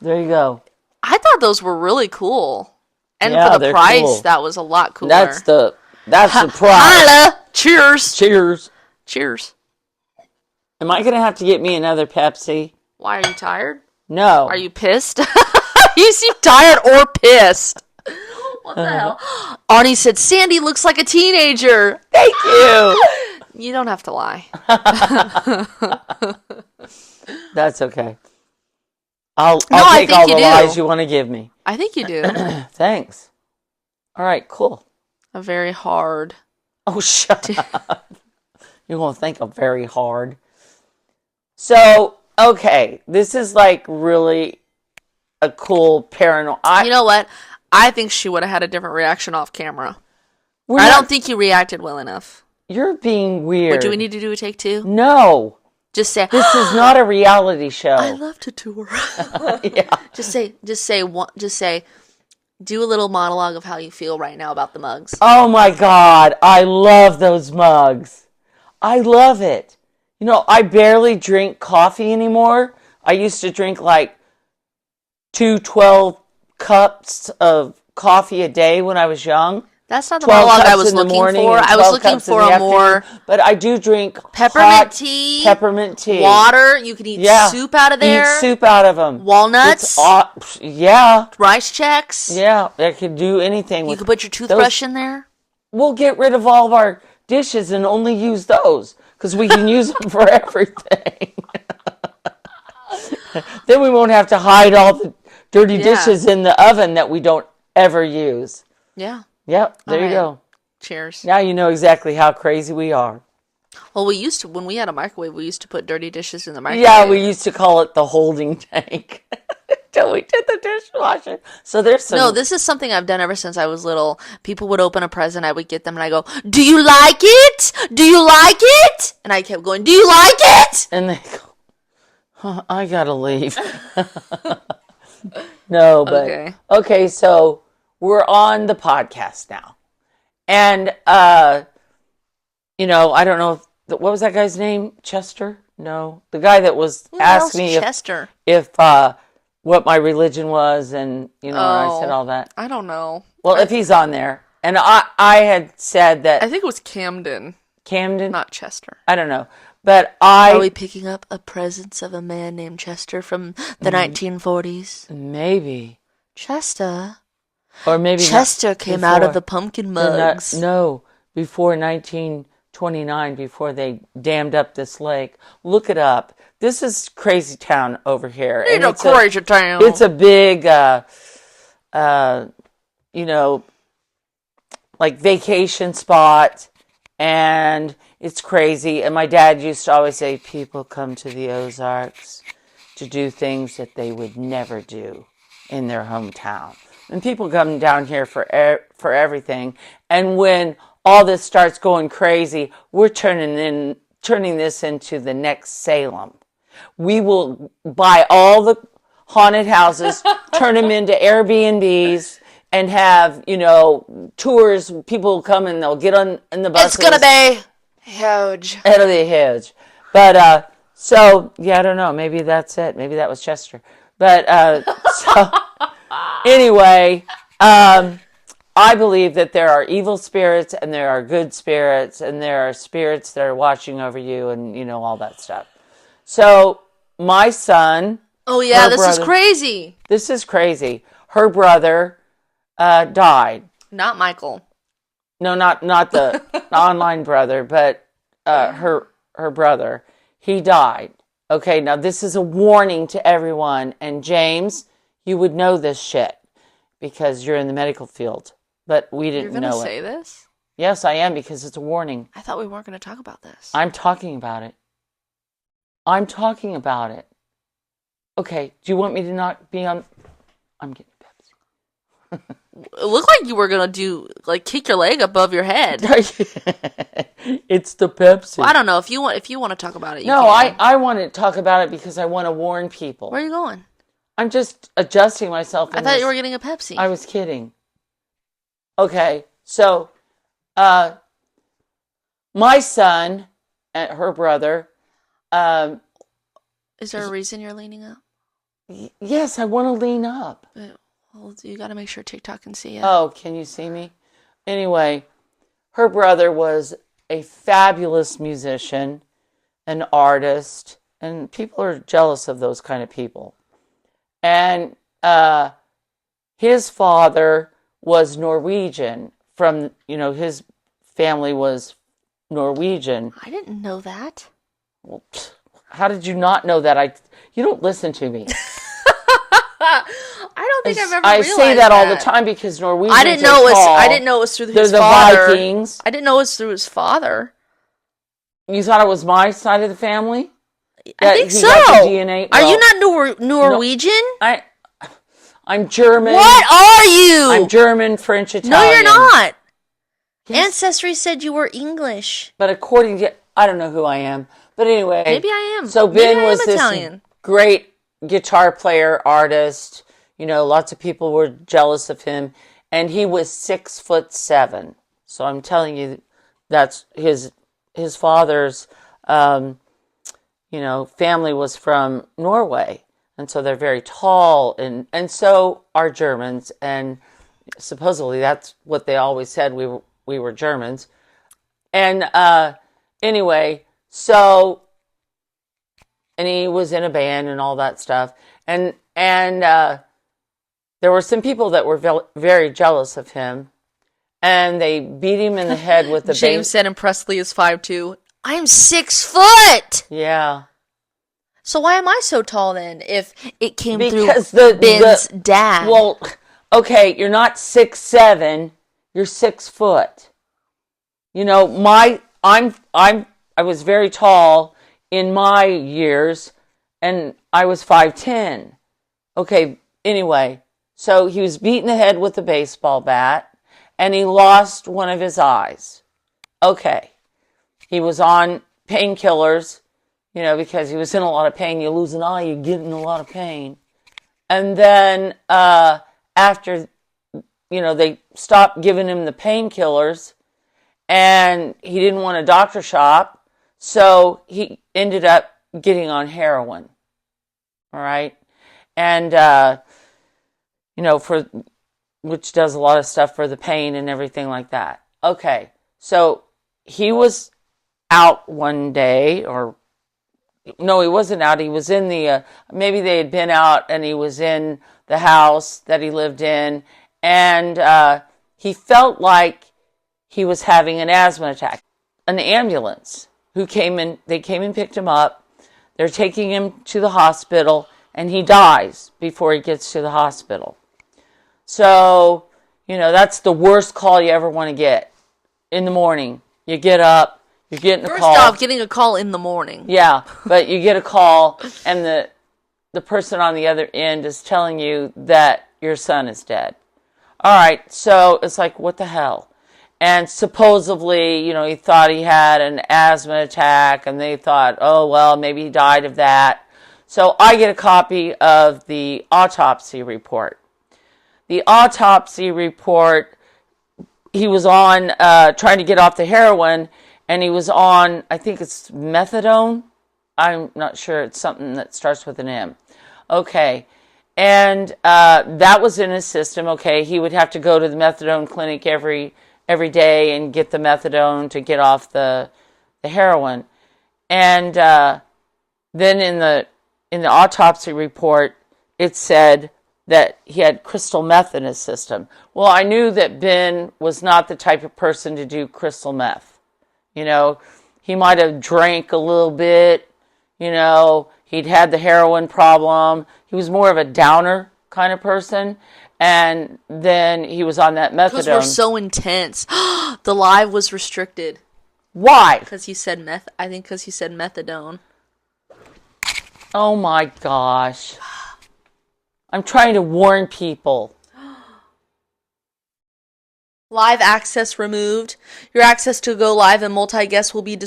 There you go. I thought those were really cool. And Yeah, for the price, cool. that was a lot cooler. That's the price. Holla! Cheers! Cheers. Cheers. Am I going to have to get me another Pepsi? Why, are you tired? No. Are you pissed? You seem tired or pissed. What the hell? Arnie said, Sandy looks like a teenager. Thank you. You don't have to lie. That's okay. I'll I take think all you the do. lies you want to give me. I think you do. Thanks. All right, cool. A very hard. Oh, shut up. You're going to think I'm very hard. So, okay. This is like really a cool paranormal. You know what? I think she would have had a different reaction off camera. I don't think you reacted well enough. You're being weird. But do we need to do a take two? No. Just say, this is not a reality show. I love to tour. Yeah. Just say, do a little monologue of how you feel right now about the mugs. Oh my God. I love those mugs. I love it. You know, I barely drink coffee anymore. I used to drink like 12 cups of coffee a day when I was young. That's not the monologue I was looking for. I was looking for a more... But I do drink peppermint tea. Peppermint tea. Water. You can eat soup out of there. Eat soup out of them. Walnuts. Yeah. Rice checks. Yeah. I could do anything with... You could put your toothbrush in there. We'll get rid of all of our dishes and only use those. Because we can use them for everything. Then we won't have to hide all the dirty dishes in the oven that we don't ever use. Yeah. Yep, there you go. Cheers. Now you know exactly how crazy we are. Well, we used to, when we had a microwave, we used to put dirty dishes in the microwave. Yeah, we used to call it the holding tank. Till we did the dishwasher. So there's some... No, this is something I've done ever since I was little. People would open a present, I would get them, and I go, do you like it? Do you like it? And I kept going, do you like it? And they go, huh, I gotta leave. No, but... Okay, so... We're on the podcast now. And, you know, I don't know if, what was that guy's name? Chester? No. The guy that was asking me if what my religion was and, you know, and I said all that. I don't know. Well, if he's on there. And I had said that. I think it was Camden. Camden? Not Chester. I don't know. But Are we picking up a presence of a man named Chester from the 1940s? Maybe. Chester. Or maybe Chester came out of the pumpkin mugs. No, before 1929, before they dammed up this lake. Look it up. This is crazy town over here. It's a crazy town. It's a big, you know, like vacation spot, and it's crazy. And my dad used to always say, people come to the Ozarks to do things that they would never do in their hometown. And people come down here for everything. And when all this starts going crazy, we're turning turning this into the next Salem. We will buy all the haunted houses, turn them into Airbnbs, and have, tours. People will come and they'll get on in the buses. It's going to be huge. It'll be huge. But, so, yeah, I don't know. Maybe that's it. Maybe that was Chester. But, so, anyway, I believe that there are evil spirits and there are good spirits and there are spirits that are watching over you and, all that stuff. So, my son... Oh, yeah, this is crazy. This is crazy. Her brother died. Not Michael. No, not the online brother, but her brother. He died. Okay, now this is a warning to everyone. And James, you would know this shit because you're in the medical field. But we didn't know it. You're going to say this? Yes, I am, because it's a warning. I thought we weren't going to talk about this. I'm talking about it. I'm talking about it. Okay, do you want me to not be on... I'm getting Pepsi. It looked like you were going to kick your leg above your head. It's the Pepsi. Well, I don't know. If you want to talk about it, you No, can. I want to talk about it because I want to warn people. Where are you going? I'm just adjusting myself. I thought you were getting a Pepsi. I was kidding. Okay, so my son and her brother... Is there a reason you're leaning up? Yes, I want to lean up. Well, you got to make sure TikTok can see it. Oh, can you see me? Anyway, her brother was a fabulous musician, an artist, and people are jealous of those kind of people. And his father was Norwegian. From, his family was Norwegian. I didn't know that. Well, how did you not know that? You don't listen to me. I don't think I've ever realized I say that all the time because Norwegians I didn't know it was through his father. They're the Vikings. I didn't know it was through his father. You thought it was my side of the family? I think so. DNA? Are you not Norwegian? No, I'm German. What are you? I'm German, French, Italian. No, you're not. Yes. Ancestry said you were English. But according to... I don't know who I am. But anyway... Maybe I am. So Ben Maybe was this Italian. Great guitar player, artist. Lots of people were jealous of him. And he was 6'7". So I'm telling you, that's his father's, family was from Norway. And so they're very tall. And so are Germans. And supposedly that's what they always said. We were Germans. And anyway, so... And he was in a band and all that stuff. And there were some people that were very jealous of him. And they beat him in the head with the James said, and Presley is 5'2". I'm 6 foot! Yeah. So why am I so tall then, if it came because through Ben's dad? Well, okay, you're not 6'7", you're 6 foot. I was very tall in my years, and I was 5'10". Okay, anyway, so he was beaten in the head with a baseball bat, and he lost one of his eyes. Okay, he was on painkillers, because he was in a lot of pain. You lose an eye, you get in a lot of pain. And then after, they stopped giving him the painkillers, and he didn't want a doctor shop, so he ended up getting on heroin. All right. And, which does a lot of stuff for the pain and everything like that. Okay. So he was out one day, or no, he wasn't out. He was in maybe they had been out and he was in the house that he lived in. And he felt like he was having an asthma attack. An ambulance they came and picked him up. They're taking him to the hospital, and he dies before he gets to the hospital. So, that's the worst call you ever want to get. In the morning, you get up, you're getting a call. First off, getting a call in the morning. Yeah, but you get a call, and the person on the other end is telling you that your son is dead. All right, so it's like, what the hell? And supposedly, he thought he had an asthma attack, and they thought, oh, well, maybe he died of that. So I get a copy of the autopsy report. The autopsy report, he was on trying to get off the heroin, and he was on, I think it's methadone. I'm not sure. It's something that starts with an M. Okay. And that was in his system. Okay. He would have to go to the methadone clinic every day and get the methadone to get off the heroin. And then in the autopsy report, it said that he had crystal meth in his system. Well, I knew that Ben was not the type of person to do crystal meth. He might have drank a little bit. He'd had the heroin problem. He was more of a downer kind of person. And then he was on that methadone. Because we're so intense. The live was restricted. Why? Because he said meth. I think because he said methadone. Oh my gosh. I'm trying to warn people. Live access removed. Your access to go live and multi-guest will be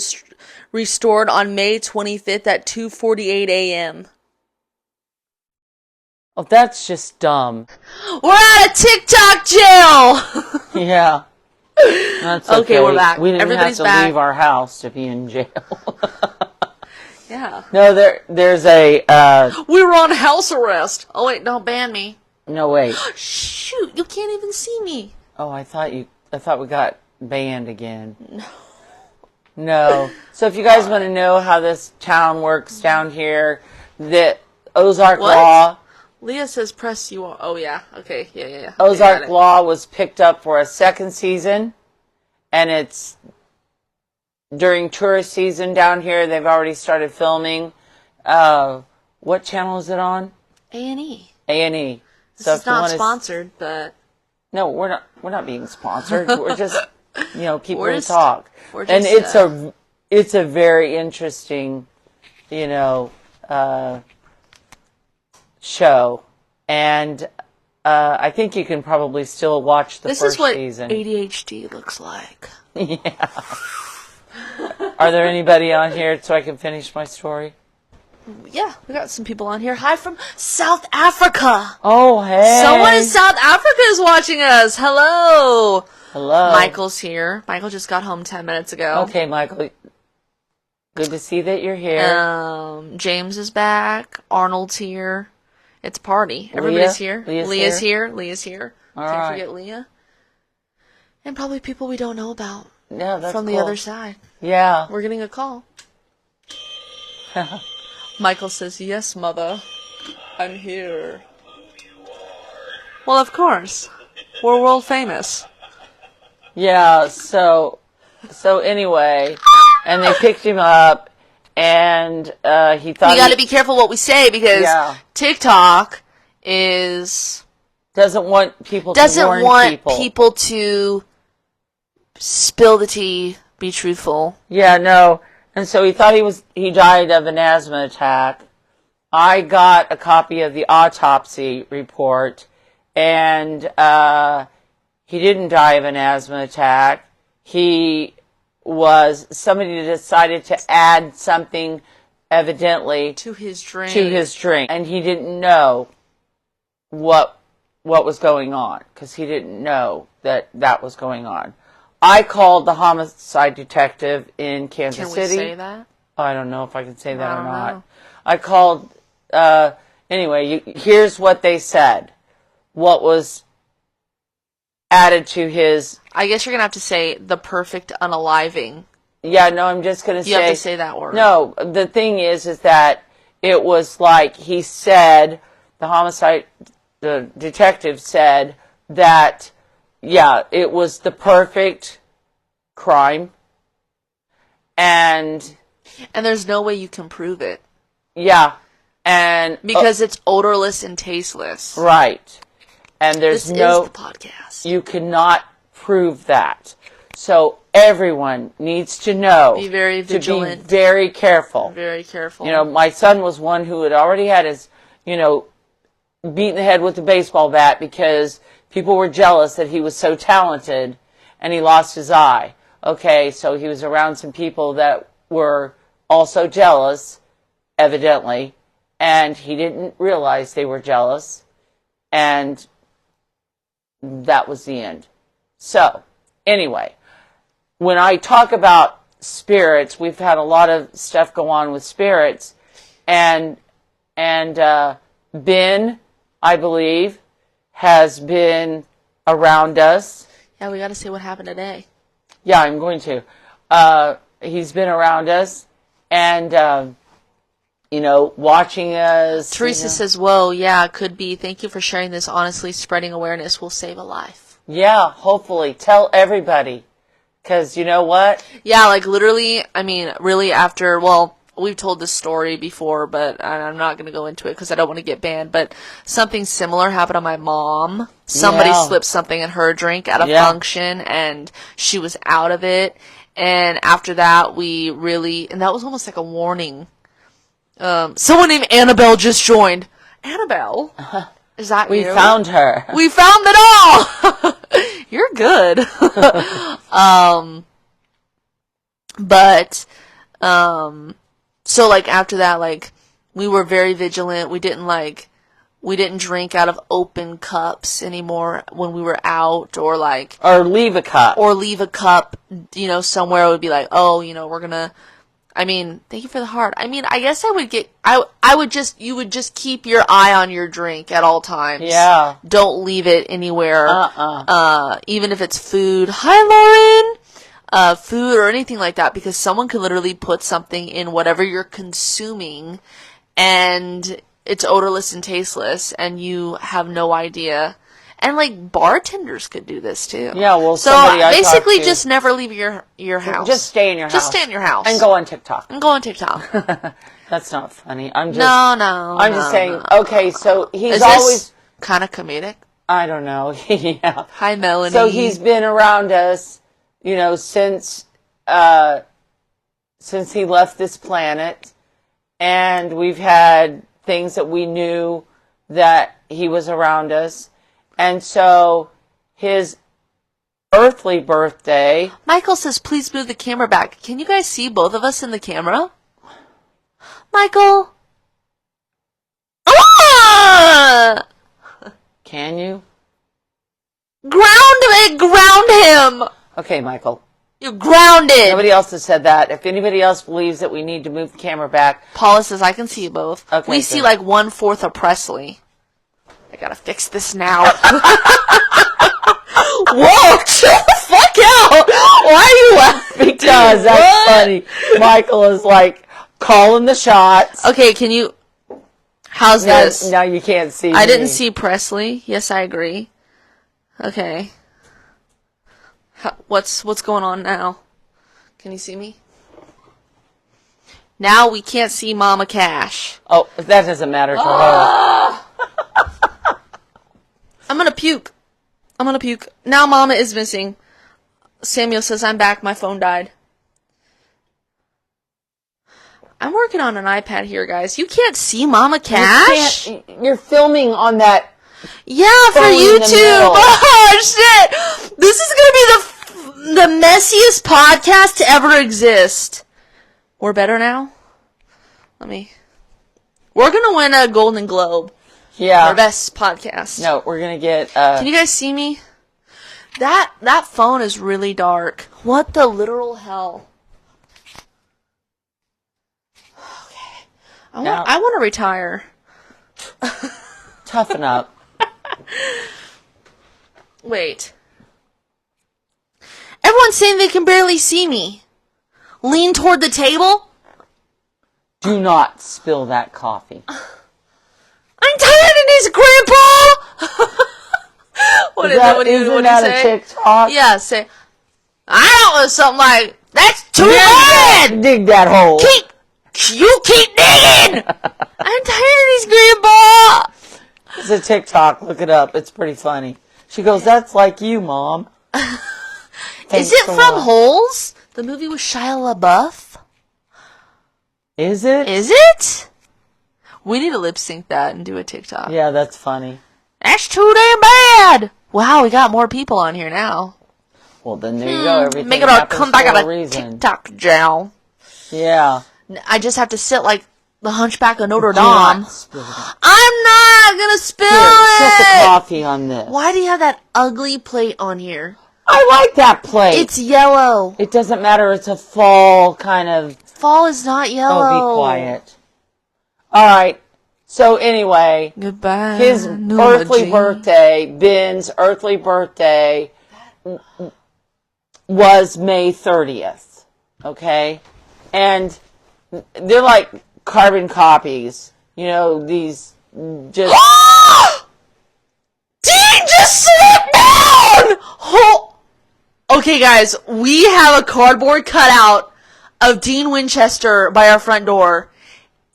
restored on May 25th at 2:48 a.m. Oh, that's just dumb. We're out of TikTok jail! Yeah. That's okay. We're back. We didn't Everybody's have to back. leave our house to be in jail. Yeah. No, there's a... we were on house arrest. Oh, wait, don't ban me. No, wait. Shoot, you can't even see me. Oh, I thought we got banned again. No. So if you guys want to know how this town works down here, the Ozark law... Leah says press you on. Oh, yeah. Okay. Yeah. Ozark law was picked up for a second season, and it's during tourist season down here. They've already started filming. What channel is it on? A&E. A&E. This is not sponsored, but... No, we're not being sponsored. We're just, people We're to talk. And it's a very interesting, show. And I think you can probably still watch the first season. This is what ADHD looks like. Yeah. Are there anybody on here so I can finish my story? Yeah, we got some people on here. Hi from South Africa. Oh, hey. Someone in South Africa is watching us. Hello. Hello. Michael's here. Michael just got home 10 minutes ago. Okay, Michael. Good to see that you're here. James is back. Arnold's here. It's a party. Everybody's here. Leah's here. Can't forget Leah. And probably people we don't know about. Yeah, that's from cool. the other side. Yeah. We're getting a call. Michael says, yes, mother. I'm here. Well, of course. We're world famous. Yeah, so anyway, and they picked him up, and he thought... We got to be careful what we say, because TikTok doesn't want people to warn people to spill the tea, be truthful. Yeah, no. And so he thought he died of an asthma attack. I got a copy of the autopsy report, and he didn't die of an asthma attack. Somebody decided to add something evidently to his drink. And he didn't know what was going on, because he didn't know that was going on. I called the homicide detective in Kansas City. Can we say that? I don't know if I can say that or not. I called, anyway, here's what they said. What was added to his... I guess you're going to have to say the perfect unaliving. Yeah, no, I'm just going to say... You have to say that word. No, the thing is that it was like he said, the detective said that... Yeah, it was the perfect crime. And there's no way you can prove it. Yeah. And because it's odorless and tasteless. Right. And there's this is the podcast. You cannot prove that. So everyone needs to know. Be very vigilant. To be very careful. Very careful. My son was one who had already had his, beaten the head with a baseball bat because people were jealous that he was so talented, and he lost his eye. Okay, so he was around some people that were also jealous, evidently, and he didn't realize they were jealous, and that was the end. So, anyway, when I talk about spirits, we've had a lot of stuff go on with spirits, and Ben, I believe, has been around us. Yeah, we got to see what happened today. Yeah, I'm going to. He's been around us, and watching us. Teresa says, "Whoa, yeah, it could be. Thank you for sharing this. Honestly, spreading awareness will save a life." Yeah, hopefully. Tell everybody. Because you know what? Yeah, like literally, I mean, really after, well, we've told this story before, but I'm not going to go into it because I don't want to get banned, but something similar happened to my mom. Somebody slipped something in her drink at a function, and she was out of it. And after that, and that was almost like a warning. Someone named Annabelle just joined. Annabelle? Is that you? We found her. We found it all! You're good. So like after that, like we were very vigilant. We didn't drink out of open cups anymore when we were out, or leave a cup. Somewhere it would be like, oh, we're gonna, thank you for the heart. I guess you would just keep your eye on your drink at all times. Yeah. Don't leave it anywhere. Even if it's food. Hi, Lauren! Food or anything like that, because someone could literally put something in whatever you're consuming, and it's odorless and tasteless, and you have no idea. And like bartenders could do this too. Yeah, well, so basically, just never leave your house. Just stay in your house. Just stay in your house and go on TikTok. That's not funny. I'm just just saying. Okay, so he's Is always this kind of comedic. I don't know. Yeah. Hi, Melanie. So he's been around us, since he left this planet, and we've had things that we knew that he was around us. And so his earthly birthday... Michael says, please move the camera back. Can you guys see both of us in the camera? Michael? Ah! Can you? Ground him! Okay, Michael. You're grounded! Nobody else has said that. If anybody else believes that we need to move the camera back... Paula says, I can see you both. Okay, we see like 1/4 of Presley. I gotta fix this now. Whoa! Chill the fuck out! Why are you laughing? Because that's funny. Michael is like calling the shots. Okay, can you... How's this? Now you can't see I didn't see Presley. Yes, I agree. Okay. What's going on now? Can you see me? Now we can't see Mama Cash. Oh, that doesn't matter to her. I'm gonna puke. Now Mama is missing. Samuel says, I'm back. My phone died. I'm working on an iPad here, guys. You can't see Mama Cash? You're filming on that. Yeah, for YouTube. Oh, shit. This is going to be the messiest podcast to ever exist. We're better now? We're going to win a Golden Globe. Yeah. For best podcast. No, we're going to get... Can you guys see me? That phone is really dark. What the literal hell? Okay. I want to retire. Toughen up. Wait. Everyone's saying they can barely see me. Lean toward the table. Do not spill that coffee. I'm tired of this, Grandpa! What is that? What do you say? A TikTok? Yeah, say, I don't know, something like, that's too bad! Dig that hole. You keep digging! I'm tired of these, Grandpa! It's a TikTok. Look it up. It's pretty funny. She goes, that's like you, Mom. Is it from Holes? The movie with Shia LaBeouf? Is it? Is it? We need to lip sync that and do a TikTok. Yeah, that's funny. That's too damn bad! Wow, we got more people on here now. Well, then there you go. Everything Make it all happens come back for out a of reason. TikTok jail. Yeah. I just have to sit like the Hunchback of Notre Dame. I'm not gonna spill it. Sip the coffee on this. Why do you have that ugly plate on here? I like that plate. It's yellow. It doesn't matter. It's a fall kind of. Fall is not yellow. Oh, be quiet. All right. So anyway, goodbye. His earthly birthday, Ben's earthly birthday, was May 30th. Okay, and they're like carbon copies. You know, these just. Dean just slipped down! Okay, guys, we have a cardboard cutout of Dean Winchester by our front door.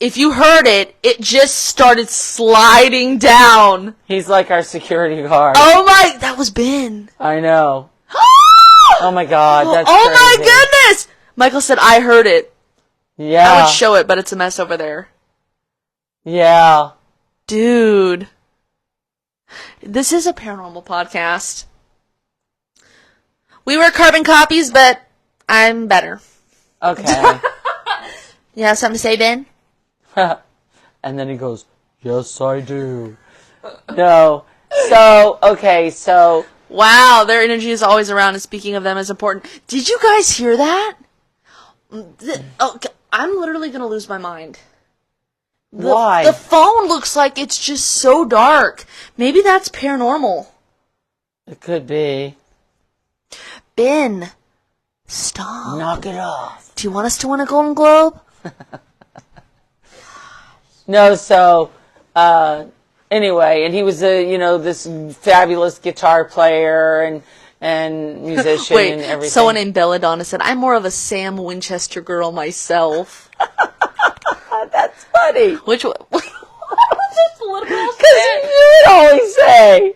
If you heard it, it just started sliding down. He's like our security guard. Oh my, that was Ben. I know. Oh my God, that's oh crazy. My goodness! Michael said, I heard it. Yeah. I would show it, but it's a mess over there. Yeah. Dude. This is a paranormal podcast. We were carbon copies, but I'm better. Okay. You have something to say, Ben? And then he goes, yes, I do. No. So, okay, so. Wow, their energy is always around, and speaking of them is important. Did you guys hear that? I'm literally going to lose my mind. Why? The phone looks like it's just so dark. Maybe that's paranormal. It could be. Ben, stop. Knock it off. Do you want us to win a Golden Globe? No, so, anyway, and he was this fabulous guitar player and musician Wait, and everything. Someone named Belladonna said, I'm more of a Sam Winchester girl myself. That's funny. Which one? Because you would always say,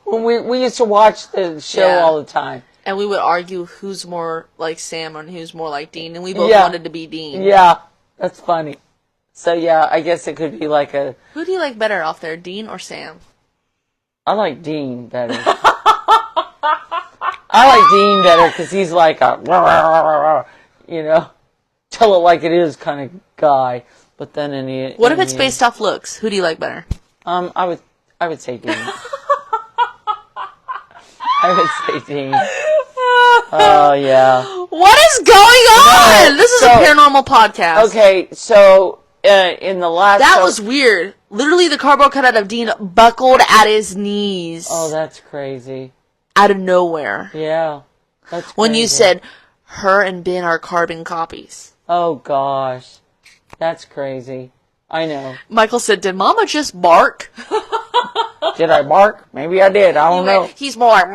when we used to watch the show all the time. And we would argue who's more like Sam and who's more like Dean, and we both wanted to be Dean. Yeah, that's funny. So yeah, I guess it could be like a... Who do you like better off there, Dean or Sam? I like Dean better. I like Dean better because he's like a, tell it like it is kind of guy. But then what if it's based off looks? Who do you like better? I would say Dean. I would say Dean. Oh yeah. What is going on? This is a paranormal podcast. Okay, so in the last... That was weird. Literally, the cardboard cutout of Dean buckled at his knees. Oh, that's crazy. Out of nowhere. Yeah. That's crazy. When you said, her and Ben are carbon copies. Oh, gosh. That's crazy. I know. Michael said, did Mama just bark? Did I bark? Maybe I did. I don't know. He's more like...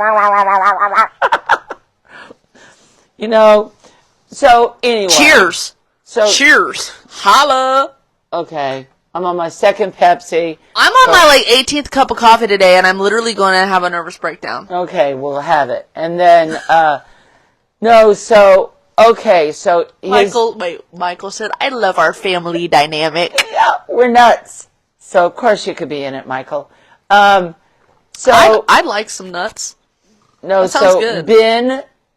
So anyway. Cheers. Cheers. Holla. Okay. I'm on my second Pepsi. I'm on my 18th cup of coffee today, and I'm literally going to have a nervous breakdown. Okay, we'll have it. And then, Michael said, I love our family dynamic. Yeah, we're nuts. So, of course you could be in it, Michael. I'd like some nuts. No, that sounds good.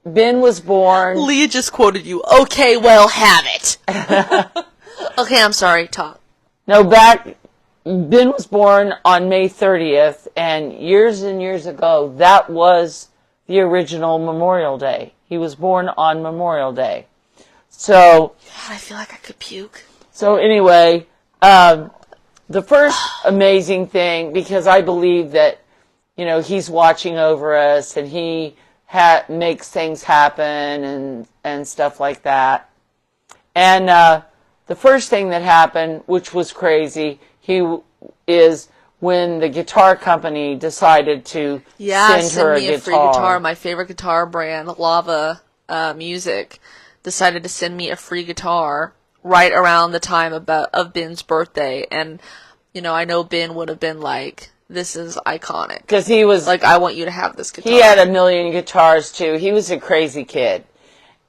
Ben was born... Leah just quoted you. Okay, well, have it. Okay, I'm sorry. Talk. No, Ben was born on May 30th, and years ago, that was the original Memorial Day. He was born on Memorial Day. So... God, I feel like I could puke. So anyway, the first amazing thing, because I believe that, he's watching over us, and he makes things happen and stuff like that. And the first thing that happened, which was crazy, is when the guitar company decided to send her a free guitar. My favorite guitar brand, Lava Music, decided to send me a free guitar right around the time of Ben's birthday. And, I know Ben would have been like, this is iconic. Because he was... like, I want you to have this guitar. He had a million guitars, too. He was a crazy kid.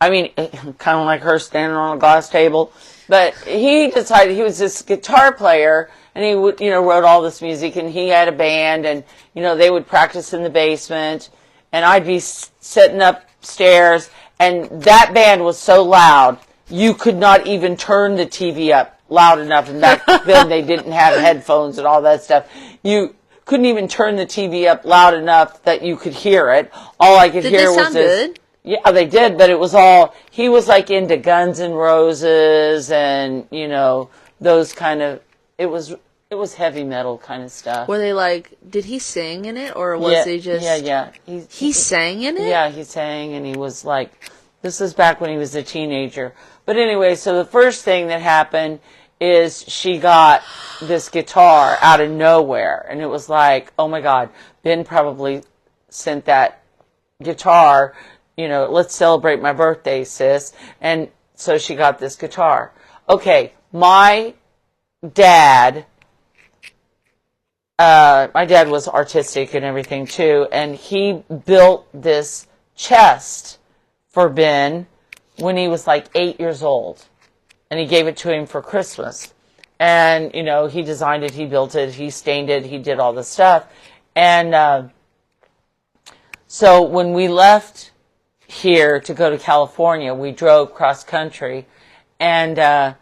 I mean, kind of like her standing on a glass table. But he decided he was this guitar player, and he would, wrote all this music, and he had a band, and, they would practice in the basement, and I'd be setting up upstairs, and that band was so loud, you could not even turn the TV up loud enough. And back then they didn't have headphones and all that stuff. You couldn't even turn the TV up loud enough that you could hear it. All I could hear was this. Good? Yeah, they did, but it was all, he was like into Guns N' Roses and, those kind of, it was heavy metal kind of stuff. Were they like, did he sing in it, or was he just... Yeah. He sang in it? Yeah, he sang, and he was like, this is back when he was a teenager. But anyway, so the first thing that happened is she got this guitar out of nowhere, and it was like, oh my God, Ben probably sent that guitar, let's celebrate my birthday, sis. And so she got this guitar. Okay, my dad was artistic and everything too, and he built this chest for Ben when he was like 8 years old, and he gave it to him for Christmas. And he designed it, he built it, he stained it, he did all this stuff. And so when we left here to go to California, we drove cross country, and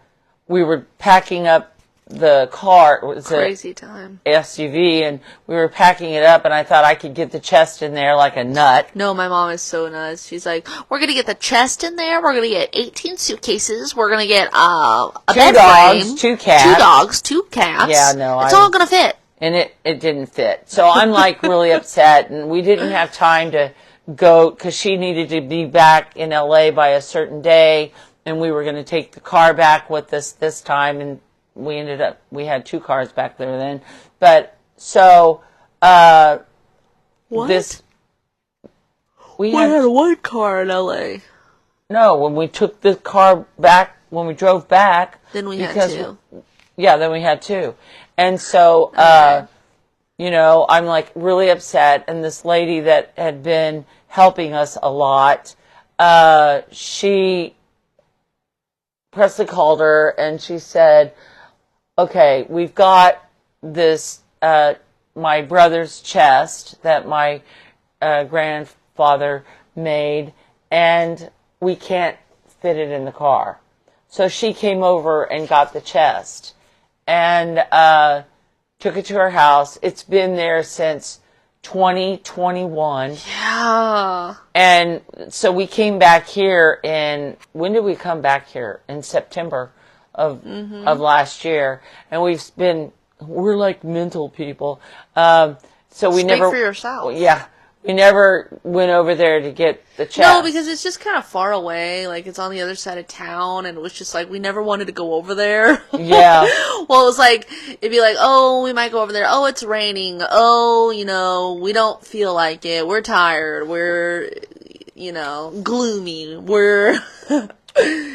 we were packing up the car. It was crazy time. SUV, and we were packing it up, and I thought I could get the chest in there like a nut. No, my mom is so nuts. She's like, we're going to get the chest in there, we're going to get 18 suitcases, we're going to get a bed dogs, frame, 2 cats. 2 dogs, 2 cats. Yeah, no. It's all going to fit. And it didn't fit. So I'm like really upset, and we didn't have time to go, because she needed to be back in LA by a certain day, and we were going to take the car back with us this time, and we had 2 cars back there then. But so what? We had 1 car in LA. No, when we took the car back, when we drove back, then we had 2. Then we had 2. And so I'm like really upset, and this lady that had been helping us a lot, Presley called her, and she said, okay, we've got this, my brother's chest that my grandfather made, and we can't fit it in the car. So she came over and got the chest, and took it to her house. It's been there since 2021. Yeah. And so we came back here when did we come back here? In September of last year. And we're like mental people. So we Speak never. for yourself. Yeah. We never went over there to get the chest. No, because it's just kind of far away. Like, it's on the other side of town, and it was just like, we never wanted to go over there. Yeah. Well, it was like, it'd be like, oh, we might go over there. Oh, it's raining. Oh, we don't feel like it. We're tired. We're, gloomy. We're...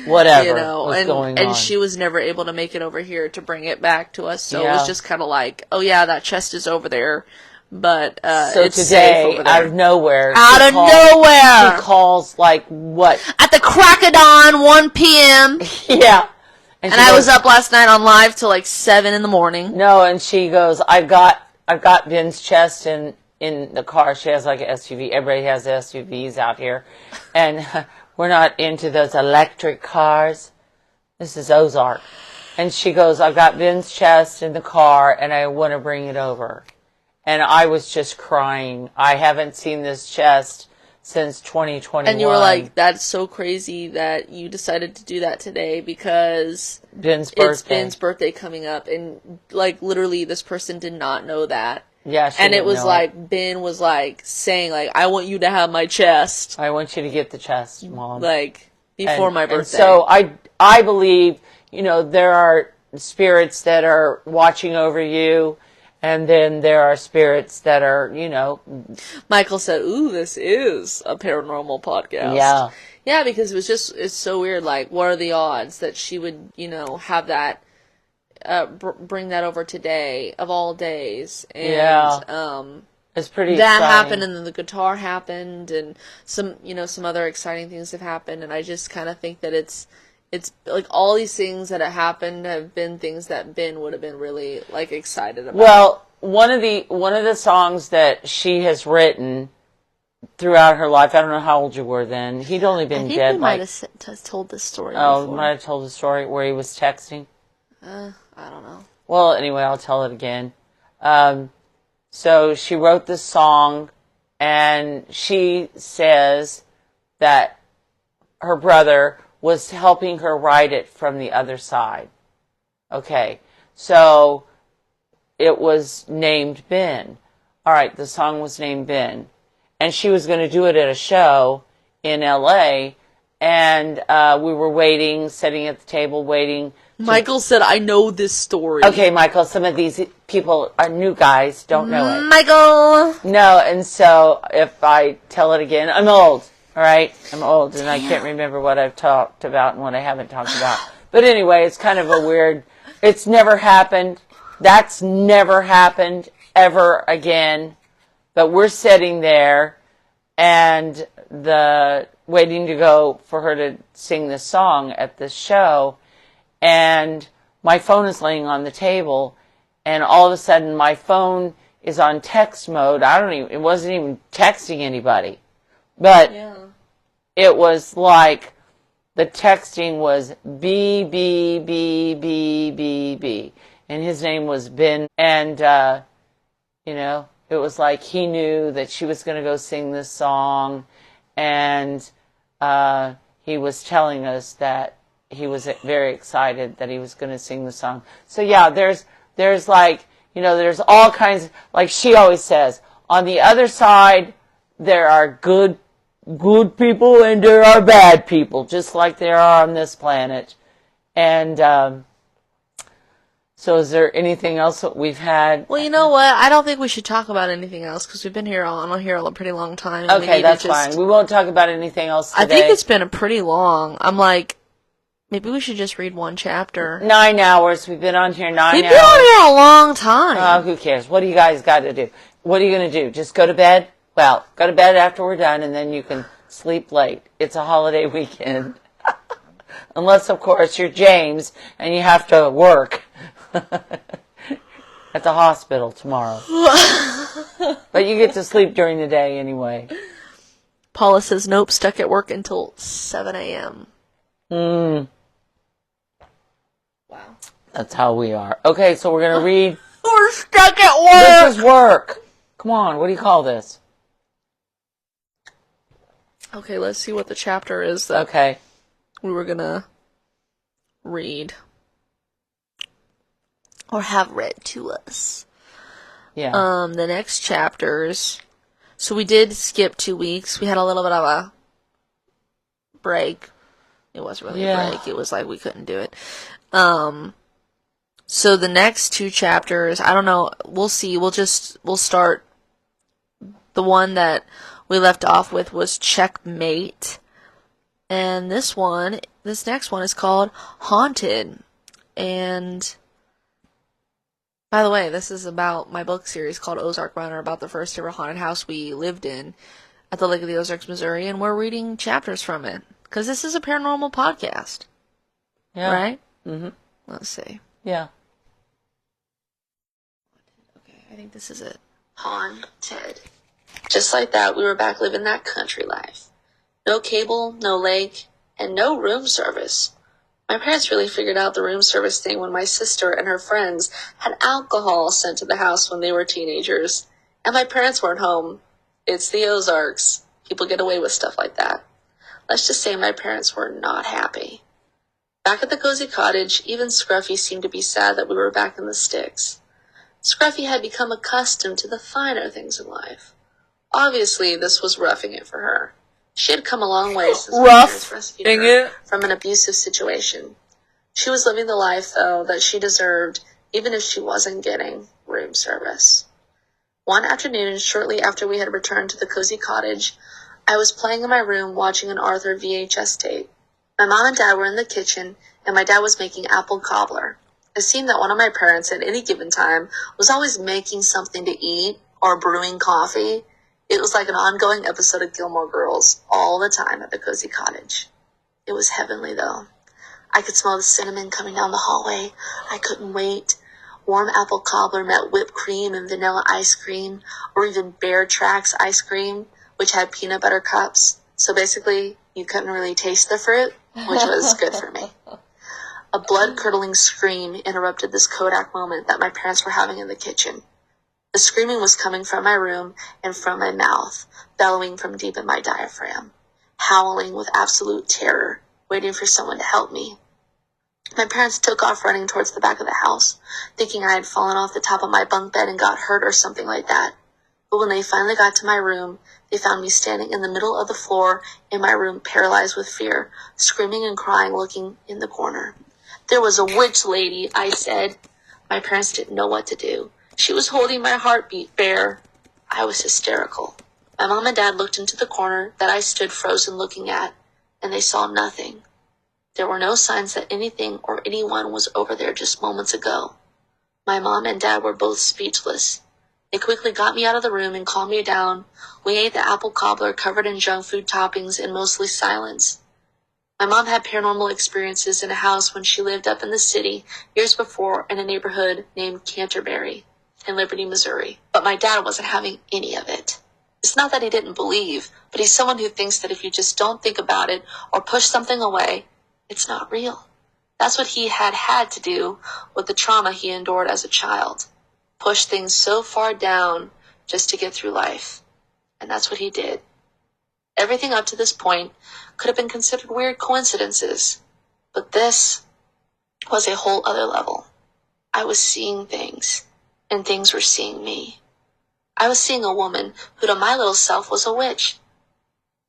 Whatever was going on. And she was never able to make it over here to bring it back to us. So it was just kind of like, oh yeah, that chest is over there. But so it's today, safe over there. out of nowhere, nowhere, she calls like what? At the crack of dawn, 1 p.m. Yeah, and I was up last night on live till like 7 in the morning. No, and she goes, I've got Ben's chest in the car. She has like an SUV. Everybody has SUVs out here, and we're not into those electric cars. This is Ozark, and she goes, I've got Ben's chest in the car, and I want to bring it over. And I was just crying. I haven't seen this chest since 2021. And you were like, that's so crazy that you decided to do that today because Ben's birthday. It's Ben's birthday coming up. And like literally this person did not know that. Yeah, and it was like, Ben was like saying like, I want you to have my chest. I want you to get the chest, Mom. Like before my birthday. And so I believe, there are spirits that are watching over you. And then there are spirits that are, Michael said, ooh, this is a paranormal podcast. Yeah. Yeah, because it's so weird. Like, what are the odds that she would, have that, bring that over today, of all days? And, yeah. It's pretty that exciting. happened, and then the guitar happened, and some other exciting things have happened, and I just kind of think that it's like all these things that have happened have been things that Ben would have been really like excited about. Well, one of the songs that she has written throughout her life. I don't know how old you were then. He'd only been dead. I think we might have told this story before. Might have told the story where he was texting. I don't know. Well, anyway, I'll tell it again. So she wrote this song, and she says that her brother was helping her write it from the other side. Okay, so it was named Ben. All right, the song was named Ben. And she was going to do it at a show in L.A., and we were waiting, sitting at the table, waiting. Michael said, I know this story. Okay, Michael, some of these people are new guys, don't know it. Michael! No, and so if I tell it again, I'm old, all right? I'm old, and I can't remember what I've talked about and what I haven't talked about. But anyway, it's kind of a weird, it's never happened. That's never happened ever again. But we're sitting there and waiting to go for her to sing this song at this show, and my phone is laying on the table, and all of a sudden my phone is on text mode. It wasn't even texting anybody, but it was like the texting was B, B, B, B, B, B, and his name was Ben, and, it was like he knew that she was going to go sing this song, and he was telling us that he was very excited that he was going to sing the song. So yeah, there's like, there's all kinds, like she always says, on the other side, there are good people and there are bad people, just like there are on this planet. And so is there anything else that we've had? Well, you know what? I don't think we should talk about anything else because we've been here a pretty long time. Okay, that's fine. We won't talk about anything else today. I think it's been a pretty long. I'm like, maybe we should just read one chapter. 9 hours. We've been on here 9 hours. We've been on here a long time. Who cares? What do you guys got to do? What are you going to do? Just go to bed? Well, go to bed after we're done, and then you can sleep late. It's a holiday weekend. Unless, of course, you're James and you have to work at the hospital tomorrow. But you get to sleep during the day anyway. Paula says, nope, stuck at work until 7 a.m. Wow. Wow. That's how we are. Okay, so we're going to read. We're stuck at work! This is work. Come on, what do you call this? Okay, let's see what the chapter is that we were going to read. Or have read to us. Yeah. The next chapters. So we did skip 2 weeks. We had a little bit of a break. It wasn't really a break. It was like we couldn't do it. So the next 2 chapters, I don't know. We'll see. We'll start. The one that we left off with was Checkmate. And this next one is called Haunted. And by the way, this is about my book series called Ozark Runner, about the first ever haunted house we lived in at the Lake of the Ozarks, Missouri, and we're reading chapters from it. Because this is a paranormal podcast. Yeah. Right? Mm-hmm. Let's see. Yeah. Okay, I think this is it. Haunted. Just like that, we were back living that country life. No cable, no lake, and no room service. My parents really figured out the room service thing when my sister and her friends had alcohol sent to the house when they were teenagers. And my parents weren't home. It's the Ozarks. People get away with stuff like that. Let's just say my parents were not happy. Back at the cozy cottage, even Scruffy seemed to be sad that we were back in the sticks. Scruffy had become accustomed to the finer things in life. Obviously, this was roughing it for her. She had come a long way since my parents rescued her from an abusive situation. She was living the life, though, that she deserved, even if she wasn't getting room service. One afternoon, shortly after we had returned to the cozy cottage, I was playing in my room watching an Arthur VHS tape. My mom and dad were in the kitchen, and my dad was making apple cobbler. It seemed that one of my parents at any given time was always making something to eat or brewing coffee. It was like an ongoing episode of Gilmore Girls all the time at the cozy cottage. It was heavenly, though. I could smell the cinnamon coming down the hallway. I couldn't wait. Warm apple cobbler met whipped cream and vanilla ice cream, or even Bear Tracks ice cream, which had peanut butter cups. So basically, you couldn't really taste the fruit, which was good for me. A blood-curdling scream interrupted this Kodak moment that my parents were having in the kitchen. The screaming was coming from my room and from my mouth, bellowing from deep in my diaphragm, howling with absolute terror, waiting for someone to help me. My parents took off running towards the back of the house, thinking I had fallen off the top of my bunk bed and got hurt or something like that. But when they finally got to my room, they found me standing in the middle of the floor in my room, paralyzed with fear, screaming and crying, looking in the corner. There was a witch lady, I said. My parents didn't know what to do. She was holding my heartbeat bear. I was hysterical. My mom and dad looked into the corner that I stood frozen looking at, and they saw nothing. There were no signs that anything or anyone was over there just moments ago. My mom and dad were both speechless. They quickly got me out of the room and calmed me down. We ate the apple cobbler covered in junk food toppings in mostly silence. My mom had paranormal experiences in a house when she lived up in the city years before in a neighborhood named Canterbury in Liberty, Missouri. But my dad wasn't having any of it. It's not that he didn't believe, but he's someone who thinks that if you just don't think about it or push something away, it's not real. That's what he had to do with the trauma he endured as a child. Push things so far down just to get through life. And that's what he did. Everything up to this point could have been considered weird coincidences, but this was a whole other level. I was seeing things, and things were seeing me. I was seeing a woman who to my little self was a witch,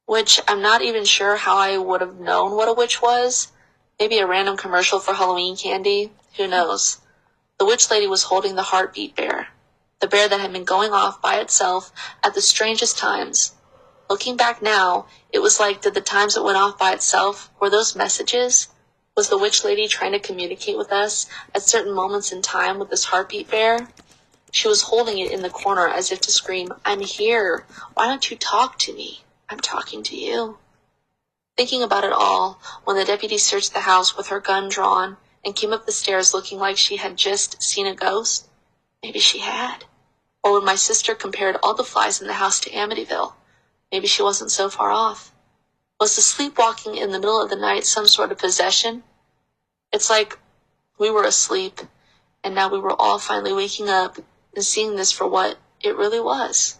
which I'm not even sure how I would have known what a witch was. Maybe a random commercial for Halloween candy, who knows. The witch lady was holding the heartbeat bear, the bear that had been going off by itself at the strangest times. Looking back now, it was like, did the times it went off by itself, were those messages? Was the witch lady trying to communicate with us at certain moments in time with this heartbeat bear? She was holding it in the corner as if to scream, I'm here. Why don't you talk to me? I'm talking to you. Thinking about it all, when the deputy searched the house with her gun drawn and came up the stairs looking like she had just seen a ghost, maybe she had. Or when my sister compared all the flies in the house to Amityville, maybe she wasn't so far off. Was the sleepwalking in the middle of the night some sort of possession? It's like we were asleep, and now we were all finally waking up and seeing this for what it really was.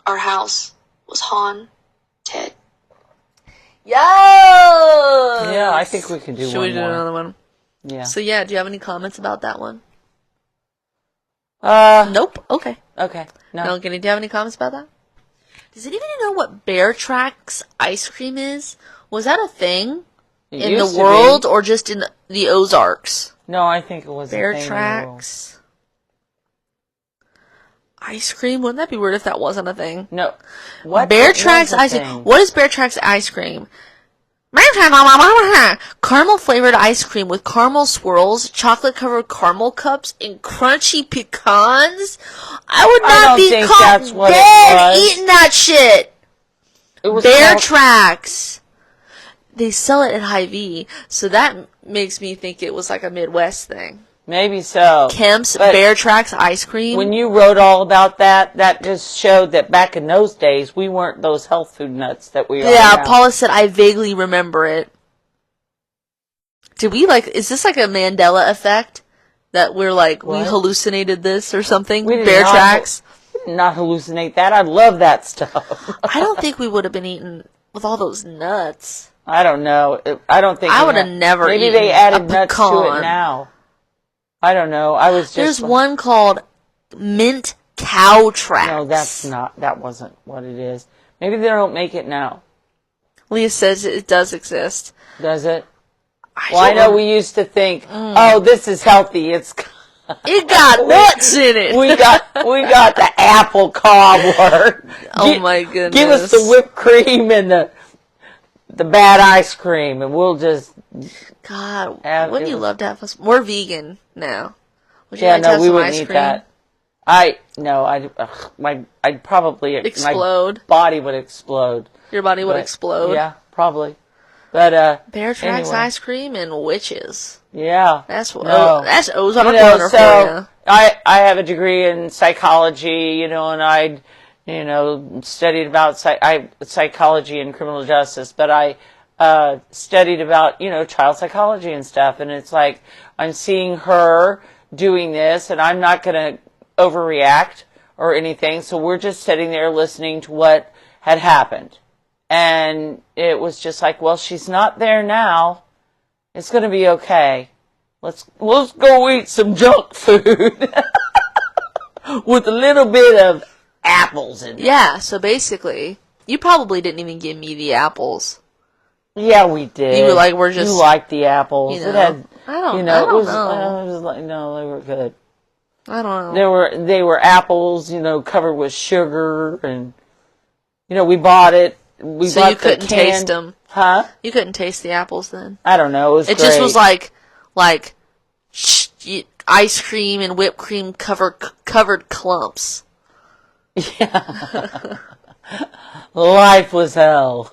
Our house was haunted. Yes! Yeah, I think we can do one more. Should we do another one? Yeah. So yeah, do you have any comments about that one? Nope. Okay. Okay. No. No, do you have any comments about that? Does anybody know what Bear Tracks ice cream is? Was that a thing in the world or just in the Ozarks? No, I think it was Bear a thing Tracks ice cream? Wouldn't that be weird if that wasn't a thing? No. What? Bear Tracks ice cream. What is Bear Tracks ice cream? Caramel flavored ice cream with caramel swirls, chocolate covered caramel cups, and crunchy pecans. I would not be caught dead eating that shit. It was Bear Tracks. They sell it at Hy-Vee, so that makes me think it was like a Midwest thing. Maybe so. Kemp's Bear Tracks ice cream. When you wrote all about that, that just showed that back in those days, we weren't those health food nuts that we are now. Paula said, I vaguely remember it. Did we is this like a Mandela effect? That we're like, we hallucinated this or something? Bear Tracks? We did not hallucinate that. I love that stuff. I don't think we would have been eating with all those nuts. I don't know. I don't think I would have never maybe eaten they added nuts pecan. to it now. I don't know. I was just. There's one called Mint Cow Tracks. No, that wasn't what it is. Maybe they don't make it now. Leah says it does exist. Does it? I know we used to think, oh, this is healthy. It got nuts in it. We got the apple cobbler. Oh my goodness. Give us the whipped cream and the bad ice cream, and we'll just. God, wouldn't you love to have us? We're vegan now. Would you like to have we wouldn't eat that. I'd probably explode. My body would explode. Your body would explode. Yeah, probably. But Bear Tracks ice cream and witches. Yeah, that's Ozark for you. I have a degree in psychology, and studied about psychology and criminal justice, but I studied about, child psychology and stuff. And it's like, I'm seeing her doing this, and I'm not going to overreact or anything. So we're just sitting there listening to what had happened. And it was just like, well, she's not there now. It's going to be okay. Let's go eat some junk food with a little bit of apples in it. Yeah, so basically, you probably didn't even give me the apples. Yeah, we did. You were like, we're just... You liked the apples. It had, I don't know. It was like, no, they were good. I don't know. They were apples, covered with sugar, and, we bought it. So you couldn't taste them? Huh? You couldn't taste the apples then? I don't know. It just was like ice cream and whipped cream covered clumps. Yeah. Life was hell.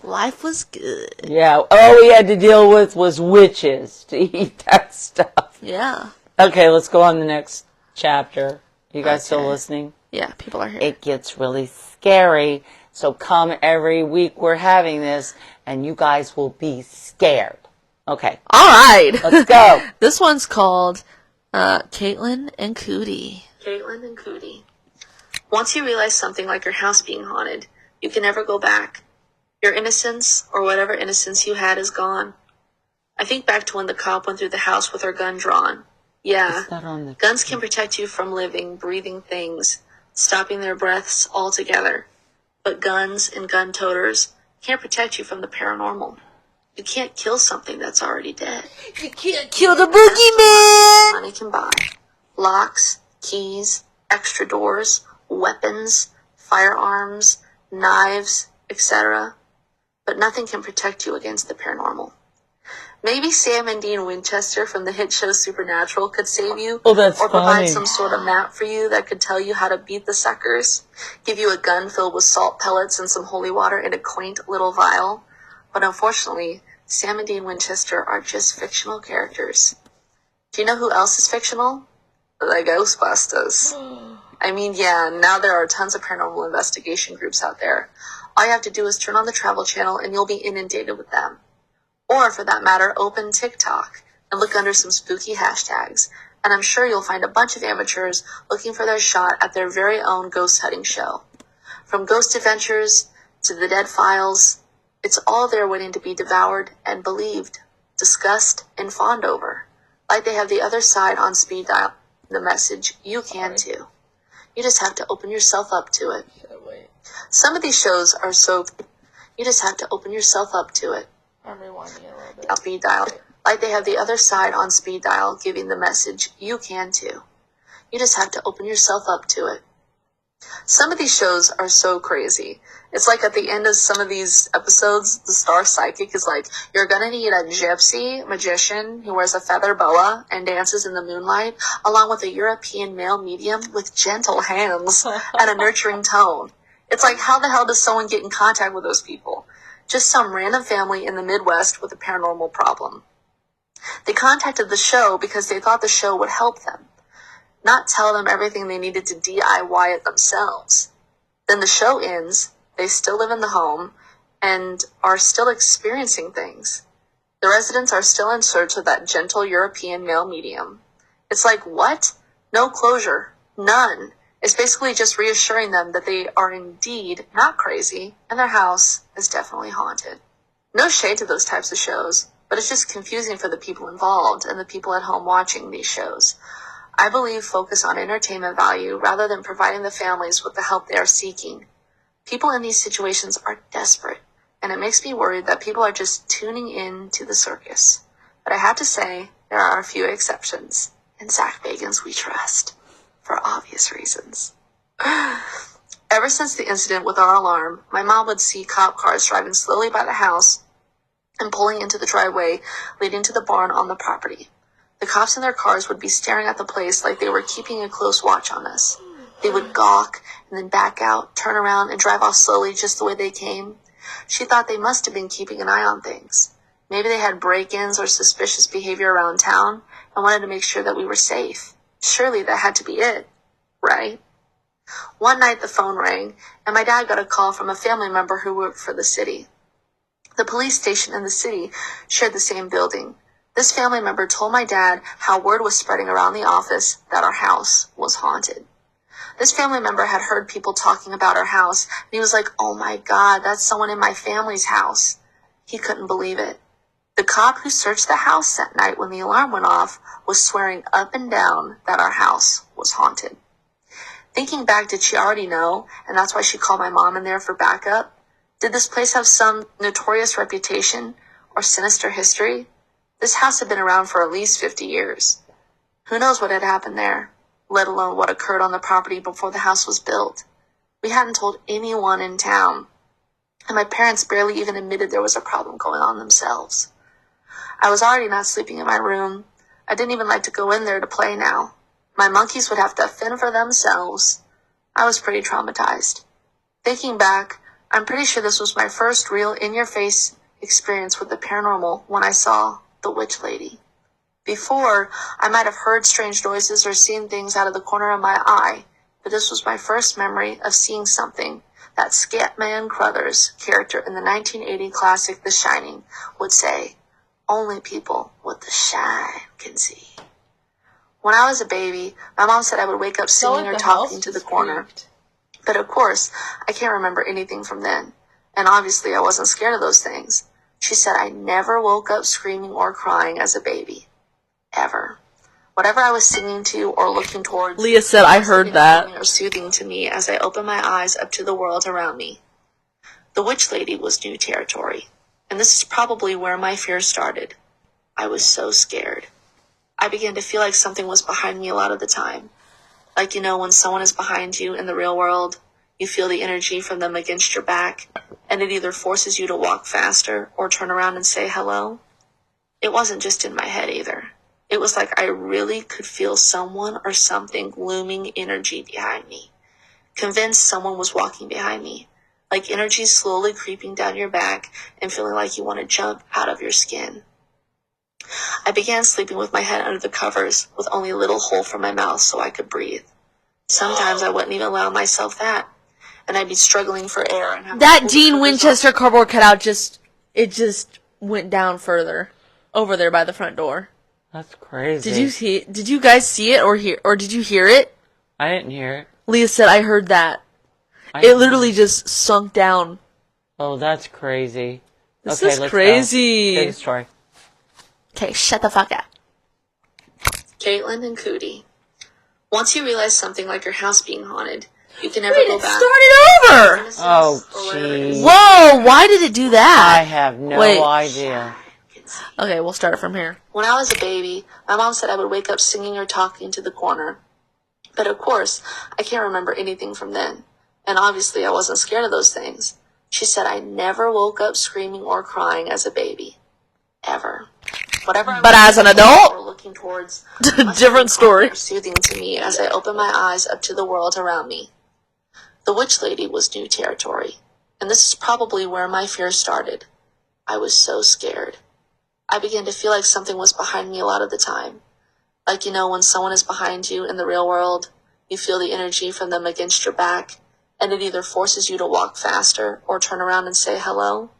Life was good. Yeah. All we had to deal with was witches to eat that stuff. Yeah. Okay, let's go on to the next chapter. You guys still listening? Yeah, people are here. It gets really scary. So come every week we're having this, and you guys will be scared. Okay. All right. Let's go. This one's called Caitlin and Cootie. Caitlin and Cootie. Once you realize something like your house being haunted, you can never go back. Your innocence, or whatever innocence you had, is gone. I think back to when the cop went through the house with her gun drawn. Yeah, guns can protect you from living, breathing things, stopping their breaths altogether. But guns and gun toters can't protect you from the paranormal. You can't kill something that's already dead. You can't kill the boogeyman! Money can buy. Locks, keys, extra doors, weapons, firearms, knives, etc. But nothing can protect you against the paranormal. Maybe Sam and Dean Winchester from the hit show Supernatural could save you, or provide some sort of map for you that could tell you how to beat the suckers, give you a gun filled with salt pellets and some holy water in a quaint little vial. But unfortunately, Sam and Dean Winchester are just fictional characters. Do you know who else is fictional? The Ghostbusters. I mean, yeah, now there are tons of paranormal investigation groups out there. All you have to do is turn on the Travel Channel and you'll be inundated with them. Or, for that matter, open TikTok and look under some spooky hashtags, and I'm sure you'll find a bunch of amateurs looking for their shot at their very own ghost hunting show. From Ghost Adventures to The Dead Files, it's all there waiting to be devoured and believed, discussed, and fawned over. Like they have the other side on speed dial, the message you can too. You just have to open yourself up to it. Some of these shows are so... You just have to open yourself up to it. I'm rewinding it a little bit. Speed dial. Like they have the other side on speed dial giving the message you can too. You just have to open yourself up to it. Some of these shows are so crazy. It's like at the end of some of these episodes, the star psychic is like, you're gonna need a gypsy magician who wears a feather boa and dances in the moonlight, along with a European male medium with gentle hands and a nurturing tone. It's like, how the hell does someone get in contact with those people? Just some random family in the Midwest with a paranormal problem. They contacted the show because they thought the show would help them, not tell them everything they needed to DIY it themselves. Then the show ends, they still live in the home, and are still experiencing things. The residents are still in search of that gentle European male medium. It's like, what? No closure. None. It's basically just reassuring them that they are indeed not crazy, and their house is definitely haunted. No shade to those types of shows, but it's just confusing for the people involved and the people at home watching these shows. I believe focus on entertainment value rather than providing the families with the help they are seeking. People in these situations are desperate, and it makes me worried that people are just tuning in to the circus. But I have to say, there are a few exceptions, and Zach Bagans we trust. For obvious reasons. Ever since the incident with our alarm, my mom would see cop cars driving slowly by the house and pulling into the driveway leading to the barn on the property. The cops in their cars would be staring at the place like they were keeping a close watch on us. They would gawk and then back out, turn around, and drive off slowly just the way they came. She thought they must have been keeping an eye on things. Maybe they had break-ins or suspicious behavior around town and wanted to make sure that we were safe. Surely that had to be it, right? One night the phone rang, and my dad got a call from a family member who worked for the city. The police station and the city shared the same building. This family member told my dad how word was spreading around the office that our house was haunted. This family member had heard people talking about our house, and he was like, "Oh my God, that's someone in my family's house." He couldn't believe it. The cop who searched the house that night when the alarm went off was swearing up and down that our house was haunted. Thinking back, did she already know, and that's why she called my mom in there for backup? Did this place have some notorious reputation or sinister history? This house had been around for at least 50 years. Who knows what had happened there, let alone what occurred on the property before the house was built. We hadn't told anyone in town, and my parents barely even admitted there was a problem going on themselves. I was already not sleeping in my room. I didn't even like to go in there to play now. My monkeys would have to fend for themselves. I was pretty traumatized. Thinking back, I'm pretty sure this was my first real in-your-face experience with the paranormal when I saw the witch lady. Before, I might have heard strange noises or seen things out of the corner of my eye, but this was my first memory of seeing something that Scatman Crothers character in the 1980 classic The Shining would say, "Only people with the shine can see." When I was a baby, my mom said I would wake up singing or talking to the corner. But of course, I can't remember anything from then. And obviously I wasn't scared of those things. She said I never woke up screaming or crying as a baby. Ever. Whatever I was singing to or looking towards, Leah said I heard that. Or soothing to me as I opened my eyes up to the world around me. The witch lady was new territory. And this is probably where my fear started. I was so scared. I began to feel like something was behind me a lot of the time. Like, when someone is behind you in the real world, you feel the energy from them against your back, and it either forces you to walk faster or turn around and say hello. It wasn't just in my head either. It was like I really could feel someone or something looming energy behind me. Convinced someone was walking behind me. Like energy slowly creeping down your back and feeling like you want to jump out of your skin. I began sleeping with my head under the covers with only a little hole for my mouth so I could breathe. Sometimes I wouldn't even allow myself that, and I'd be struggling for air. And have that Dean Winchester cardboard cutout just went down further, over there by the front door. That's crazy. Did you guys see it or did you hear it? I didn't hear it. Leah said I heard that. It literally just sunk down. Oh, that's crazy. This is crazy. Here's the story. Okay, shut the fuck up. Caitlin and Cootie. Once you realize something like your house being haunted, you can never go back. Start it over! Oh, jeez. Whoa, why did it do that? I have no idea. Okay, we'll start it from here. When I was a baby, my mom said I would wake up singing or talking to the corner. But of course, I can't remember anything from then. And obviously I wasn't scared of those things. She said I never woke up screaming or crying as a baby. Ever. Whatever. But as an adult, or looking towards, different story. Soothing to me as I opened my eyes up to the world around me. The witch lady was new territory, and this is probably where my fear started. I was so scared. I began to feel like something was behind me a lot of the time. Like, when someone is behind you in the real world, you feel the energy from them against your back, and it either forces you to walk faster or turn around and say hello.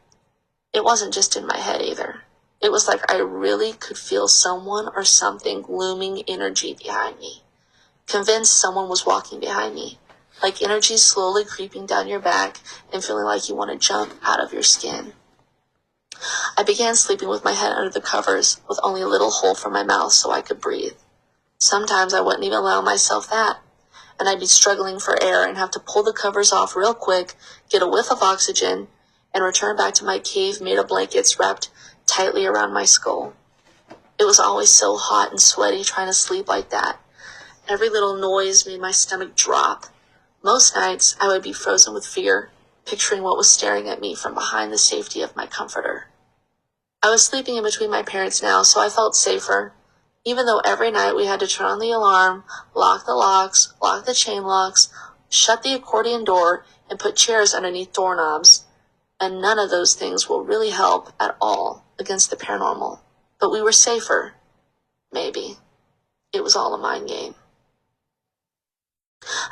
It wasn't just in my head either. It was like I really could feel someone or something looming energy behind me. Convinced someone was walking behind me. Like energy slowly creeping down your back and feeling like you want to jump out of your skin. I began sleeping with my head under the covers with only a little hole for my mouth so I could breathe. Sometimes I wouldn't even allow myself that, and I'd be struggling for air and have to pull the covers off real quick, get a whiff of oxygen, and return back to my cave made of blankets wrapped tightly around my skull. It was always so hot and sweaty trying to sleep like that. Every little noise made my stomach drop. Most nights I would be frozen with fear, picturing what was staring at me from behind the safety of my comforter. I was sleeping in between my parents now, so I felt safer, even though every night we had to turn on the alarm, lock the locks, lock the chain locks, shut the accordion door, and put chairs underneath doorknobs. And none of those things will really help at all against the paranormal. But we were safer. Maybe. It was all a mind game.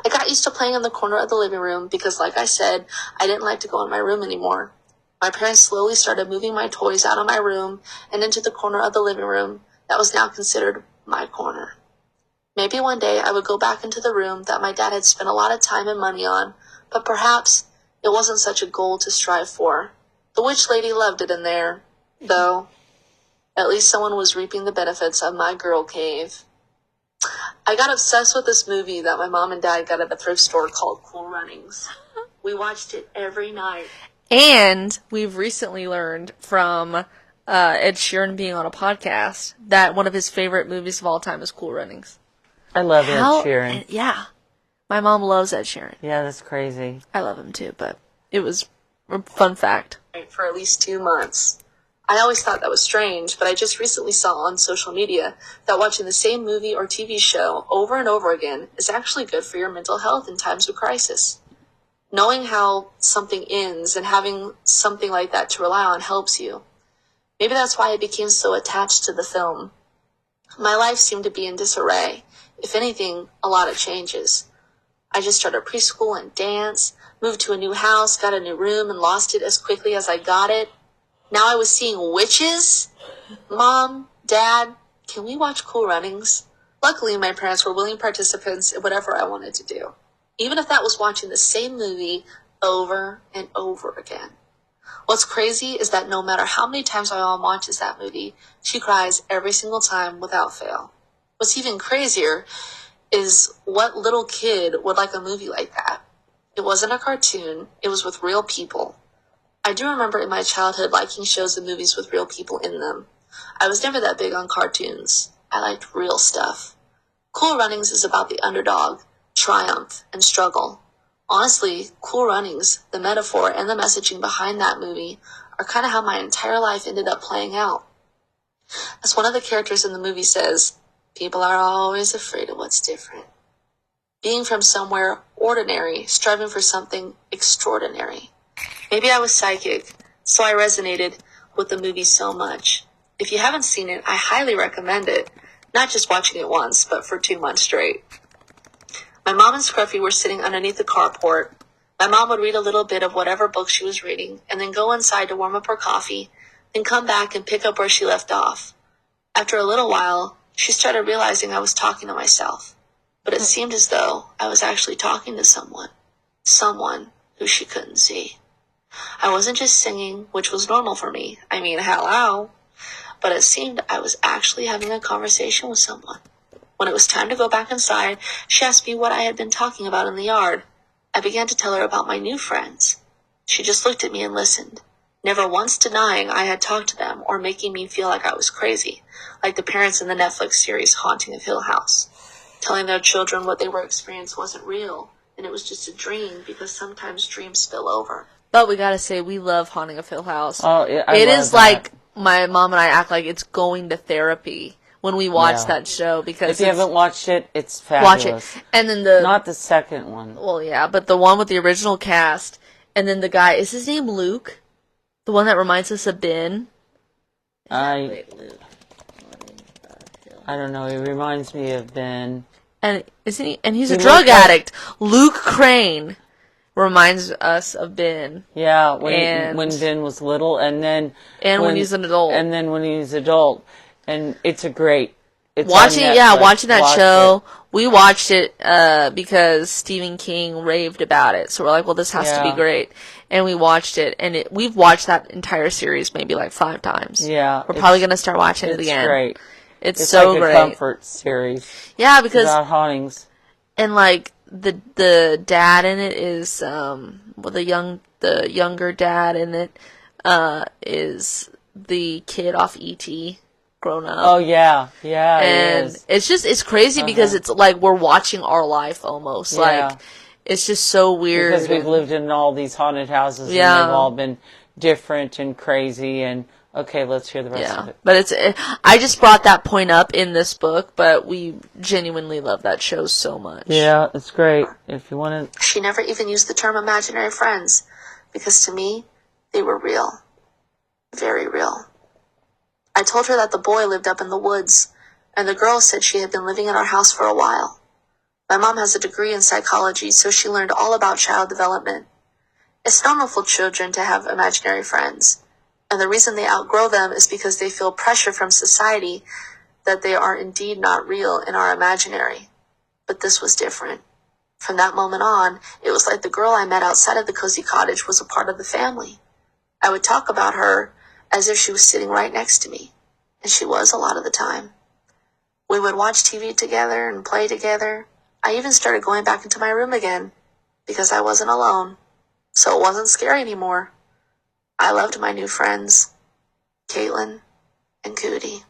I got used to playing in the corner of the living room because, like I said, I didn't like to go in my room anymore. My parents slowly started moving my toys out of my room and into the corner of the living room that was now considered my corner. Maybe one day I would go back into the room that my dad had spent a lot of time and money on, but perhaps it wasn't such a goal to strive for. The witch lady loved it in there, though. At least someone was reaping the benefits of my girl cave. I got obsessed with this movie that my mom and dad got at the thrift store called Cool Runnings. We watched it every night. And we've recently learned from Ed Sheeran being on a podcast that one of his favorite movies of all time is Cool Runnings. I love Ed Sheeran. Yeah. My mom loves Ed Sheeran. Yeah, that's crazy. I love him too, but it was a fun fact. For at least 2 months. I always thought that was strange, but I just recently saw on social media that watching the same movie or TV show over and over again is actually good for your mental health in times of crisis. Knowing how something ends and having something like that to rely on helps you. Maybe that's why I became so attached to the film. My life seemed to be in disarray. If anything, a lot of changes. I just started preschool and dance, moved to a new house, got a new room, and lost it as quickly as I got it. Now I was seeing witches? Mom, Dad, can we watch Cool Runnings? Luckily, my parents were willing participants in whatever I wanted to do. Even if that was watching the same movie over and over again. What's crazy is that no matter how many times my mom watches that movie, she cries every single time without fail. What's even crazier is what little kid would like a movie like that. It wasn't a cartoon, it was with real people. I do remember in my childhood liking shows and movies with real people in them. I was never that big on cartoons. I liked real stuff. Cool Runnings is about the underdog, triumph, and struggle. Honestly, Cool Runnings, the metaphor and the messaging behind that movie are kind of how my entire life ended up playing out. As one of the characters in the movie says, people are always afraid of what's different. Being from somewhere ordinary, striving for something extraordinary. Maybe I was psychic, so I resonated with the movie so much. If you haven't seen it, I highly recommend it. Not just watching it once, but for 2 months straight. My mom and Scruffy were sitting underneath the carport. My mom would read a little bit of whatever book she was reading, and then go inside to warm up her coffee, then come back and pick up where she left off. After a little while, she started realizing I was talking to myself. But it seemed as though I was actually talking to someone. Someone who she couldn't see. I wasn't just singing, which was normal for me. I mean, hello. But it seemed I was actually having a conversation with someone. When it was time to go back inside, she asked me what I had been talking about in the yard. I began to tell her about my new friends. She just looked at me and listened, never once denying I had talked to them or making me feel like I was crazy, like the parents in the Netflix series Haunting of Hill House, telling their children what they were experiencing wasn't real, and it was just a dream because sometimes dreams spill over. But we gotta say, we love Haunting of Hill House. Oh, yeah, it is that. Like, my mom and I act like it's going to therapy when we watch that show, because if you haven't watched it, it's fabulous. Watch it. And then not the second one. Well, yeah, but the one with the original cast, and then the guy, is his name Luke? The one that reminds us of Ben? I don't know, he reminds me of Ben. And isn't he? And he's a drug addict. Luke Crane reminds us of Ben. Yeah, when Ben was little, and when he's an adult, and then when he's adult, and it's a great. It's watching that show. We watched it because Stephen King raved about it, so we're like, well, this has to be great, and we watched it, and we've watched that entire series maybe like 5 times. Yeah, we're probably gonna start watching it again. It's great. It's so like great. A comfort series. Yeah, because about hauntings. And like the dad in it is the younger dad in it is the kid off E.T. grown up. Oh yeah, and it's crazy because it's like we're watching our life almost. Like it's just so weird because we've lived in all these haunted houses and they've all been different and crazy and. Okay, let's hear the rest of it. But I just brought that point up in this book, but we genuinely love that show so much. Yeah, it's great. If you want to... She never even used the term imaginary friends, because to me, they were real. Very real. I told her that the boy lived up in the woods, and the girl said she had been living in our house for a while. My mom has a degree in psychology, so she learned all about child development. It's normal for children to have imaginary friends, and the reason they outgrow them is because they feel pressure from society that they are indeed not real and are imaginary. But this was different. From that moment on, it was like the girl I met outside of the cozy cottage was a part of the family. I would talk about her as if she was sitting right next to me, and she was a lot of the time. We would watch TV together and play together. I even started going back into my room again, because I wasn't alone, so it wasn't scary anymore. I loved my new friends, Caitlin and Cootie.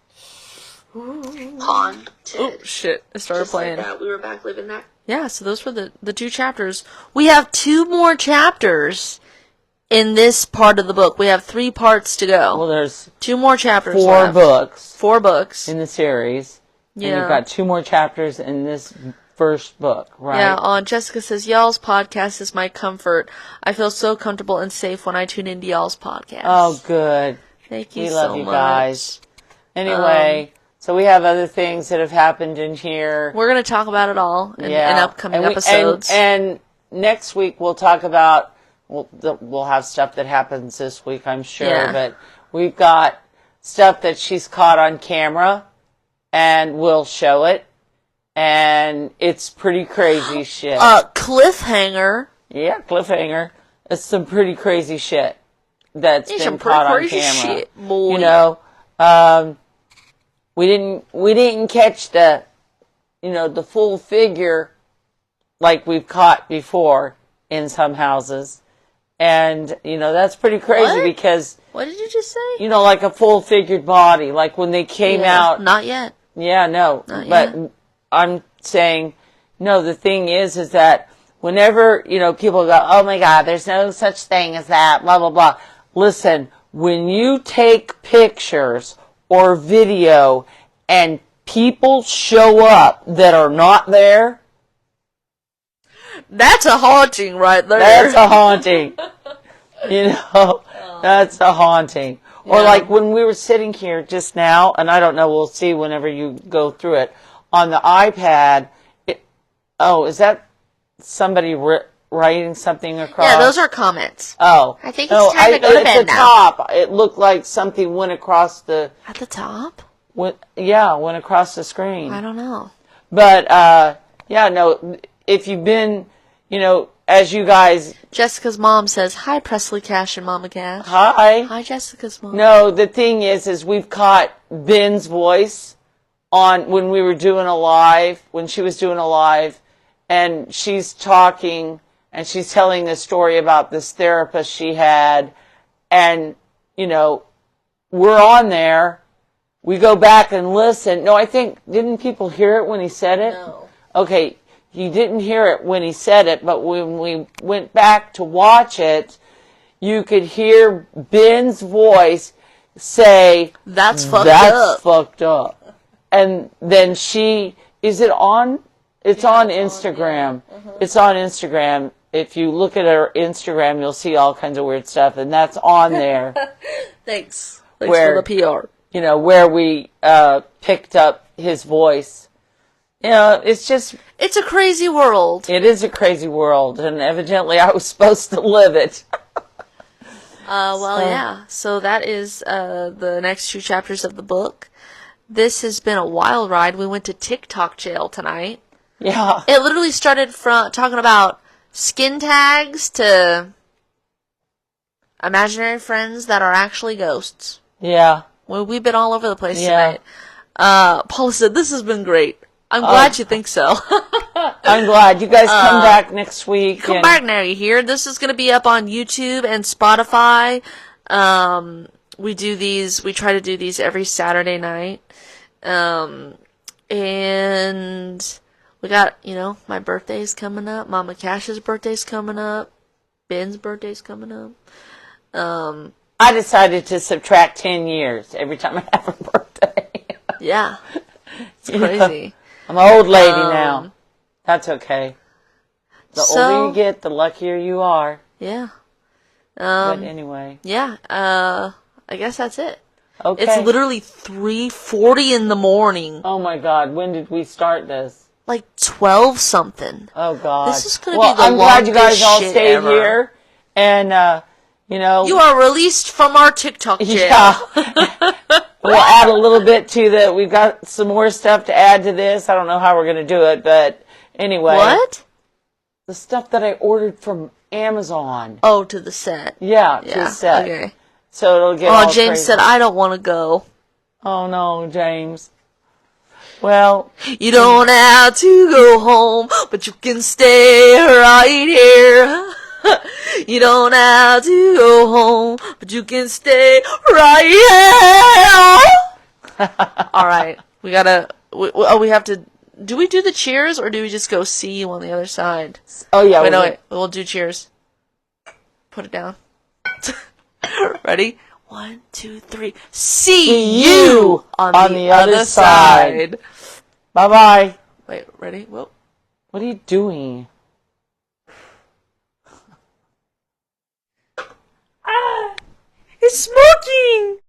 Pond. Oh, shit. It started playing. Like that. We were back living that. Yeah, so those were the 2 chapters. We have 2 more chapters in this part of the book. We have 3 parts to go. Well, there's 2 more chapters 4 left. books. 4 books. In the series. Yeah. And you've got 2 more chapters in this first book, right? Yeah, Jessica says, y'all's podcast is my comfort. I feel so comfortable and safe when I tune into y'all's podcast. Oh, good. Thank you we so love you much. guys. Anyway, so we have other things that have happened in here. We're going to talk about it all in upcoming episodes. And next week we'll talk about, we'll have stuff that happens this week, I'm sure. Yeah. But we've got stuff that she's caught on camera, and we'll show it. And it's pretty crazy shit. Cliffhanger. Yeah, cliffhanger. It's some pretty crazy shit that's been caught on camera. Shit, boy. You know, we didn't catch the full figure like we've caught before in some houses. And, that's pretty crazy because... What did you just say? Like a full-figured body. Like when they came out... Not yet. Yeah, no. Not but yet. I'm saying, no, the thing is that whenever, people go, oh my God, there's no such thing as that, blah, blah, blah. Listen, when you take pictures or video and people show up that are not there... That's a haunting right there. That's a haunting. That's a haunting. Yeah. Or like when we were sitting here just now, and I don't know, we'll see whenever you go through it, on the iPad, is that somebody writing something across? Yeah, those are comments. Oh. I think it's time to go to bed at the top, it looked like something went across the... At the top? Went across the screen. I don't know. But, if you've been, as you guys... Jessica's mom says, hi, Presley Cash and Mama Cash. Hi. Hi, Jessica's mom. No, the thing is we've caught Ben's voice on when we were doing a live, when she was doing a live, and she's talking, and she's telling a story about this therapist she had, and, we're on there. We go back and listen. No, I think, didn't people hear it when he said it? No. Okay, you didn't hear it when he said it, but when we went back to watch it, you could hear Ben's voice say, That's fucked up. And then is it on? It's on Instagram. Yeah. Uh-huh. It's on Instagram. If you look at her Instagram, you'll see all kinds of weird stuff, and that's on there. Thanks for the PR. Where we picked up his voice. It's just... It's a crazy world. It is a crazy world, and evidently I was supposed to live it. Yeah. So that is the next 2 chapters of the book. This has been a wild ride. We went to TikTok jail tonight. Yeah. It literally started from talking about skin tags to imaginary friends that are actually ghosts. Yeah. Well, we've been all over the place tonight. Paula said, this has been great. I'm glad you think so. I'm glad. You guys come back next week. Come back now, you hear? This is going to be up on YouTube and Spotify. We try to do these every Saturday night. And we got, my birthday's coming up. Mama Cash's birthday's coming up. Ben's birthday's coming up. I decided to subtract 10 years every time I have a birthday. Yeah. It's crazy. I'm an old lady now. That's okay. The older you get, the luckier you are. Yeah. But anyway. Yeah. I guess that's it. Okay. It's literally 3:40 in the morning. Oh my God. When did we start this? like 12 something. Oh God! This is gonna be the I'm glad you guys longest all shit stayed ever. here, and you know, You are released from our TikTok jail. yeah. We'll add a little bit to the. We've got some more stuff to add to this. I don't know how we're gonna do it, but anyway. What? The stuff that I ordered from Amazon. Oh, to the set. Yeah, to the set. Okay. So it'll get. Oh, all James crazy. said I don't want to go. Oh no, James. Well, You don't have to go home, but you can stay right here. You don't have to go home, but you can stay right here. All right, we gotta. We have to. Do we do the cheers or do we just go see you on the other side? oh yeah. Wait. We'll do cheers. Put it down. Ready? 1, 2, 3. See you on the other side. Bye bye. Wait, ready? Whoa. What are you doing? It's smoking!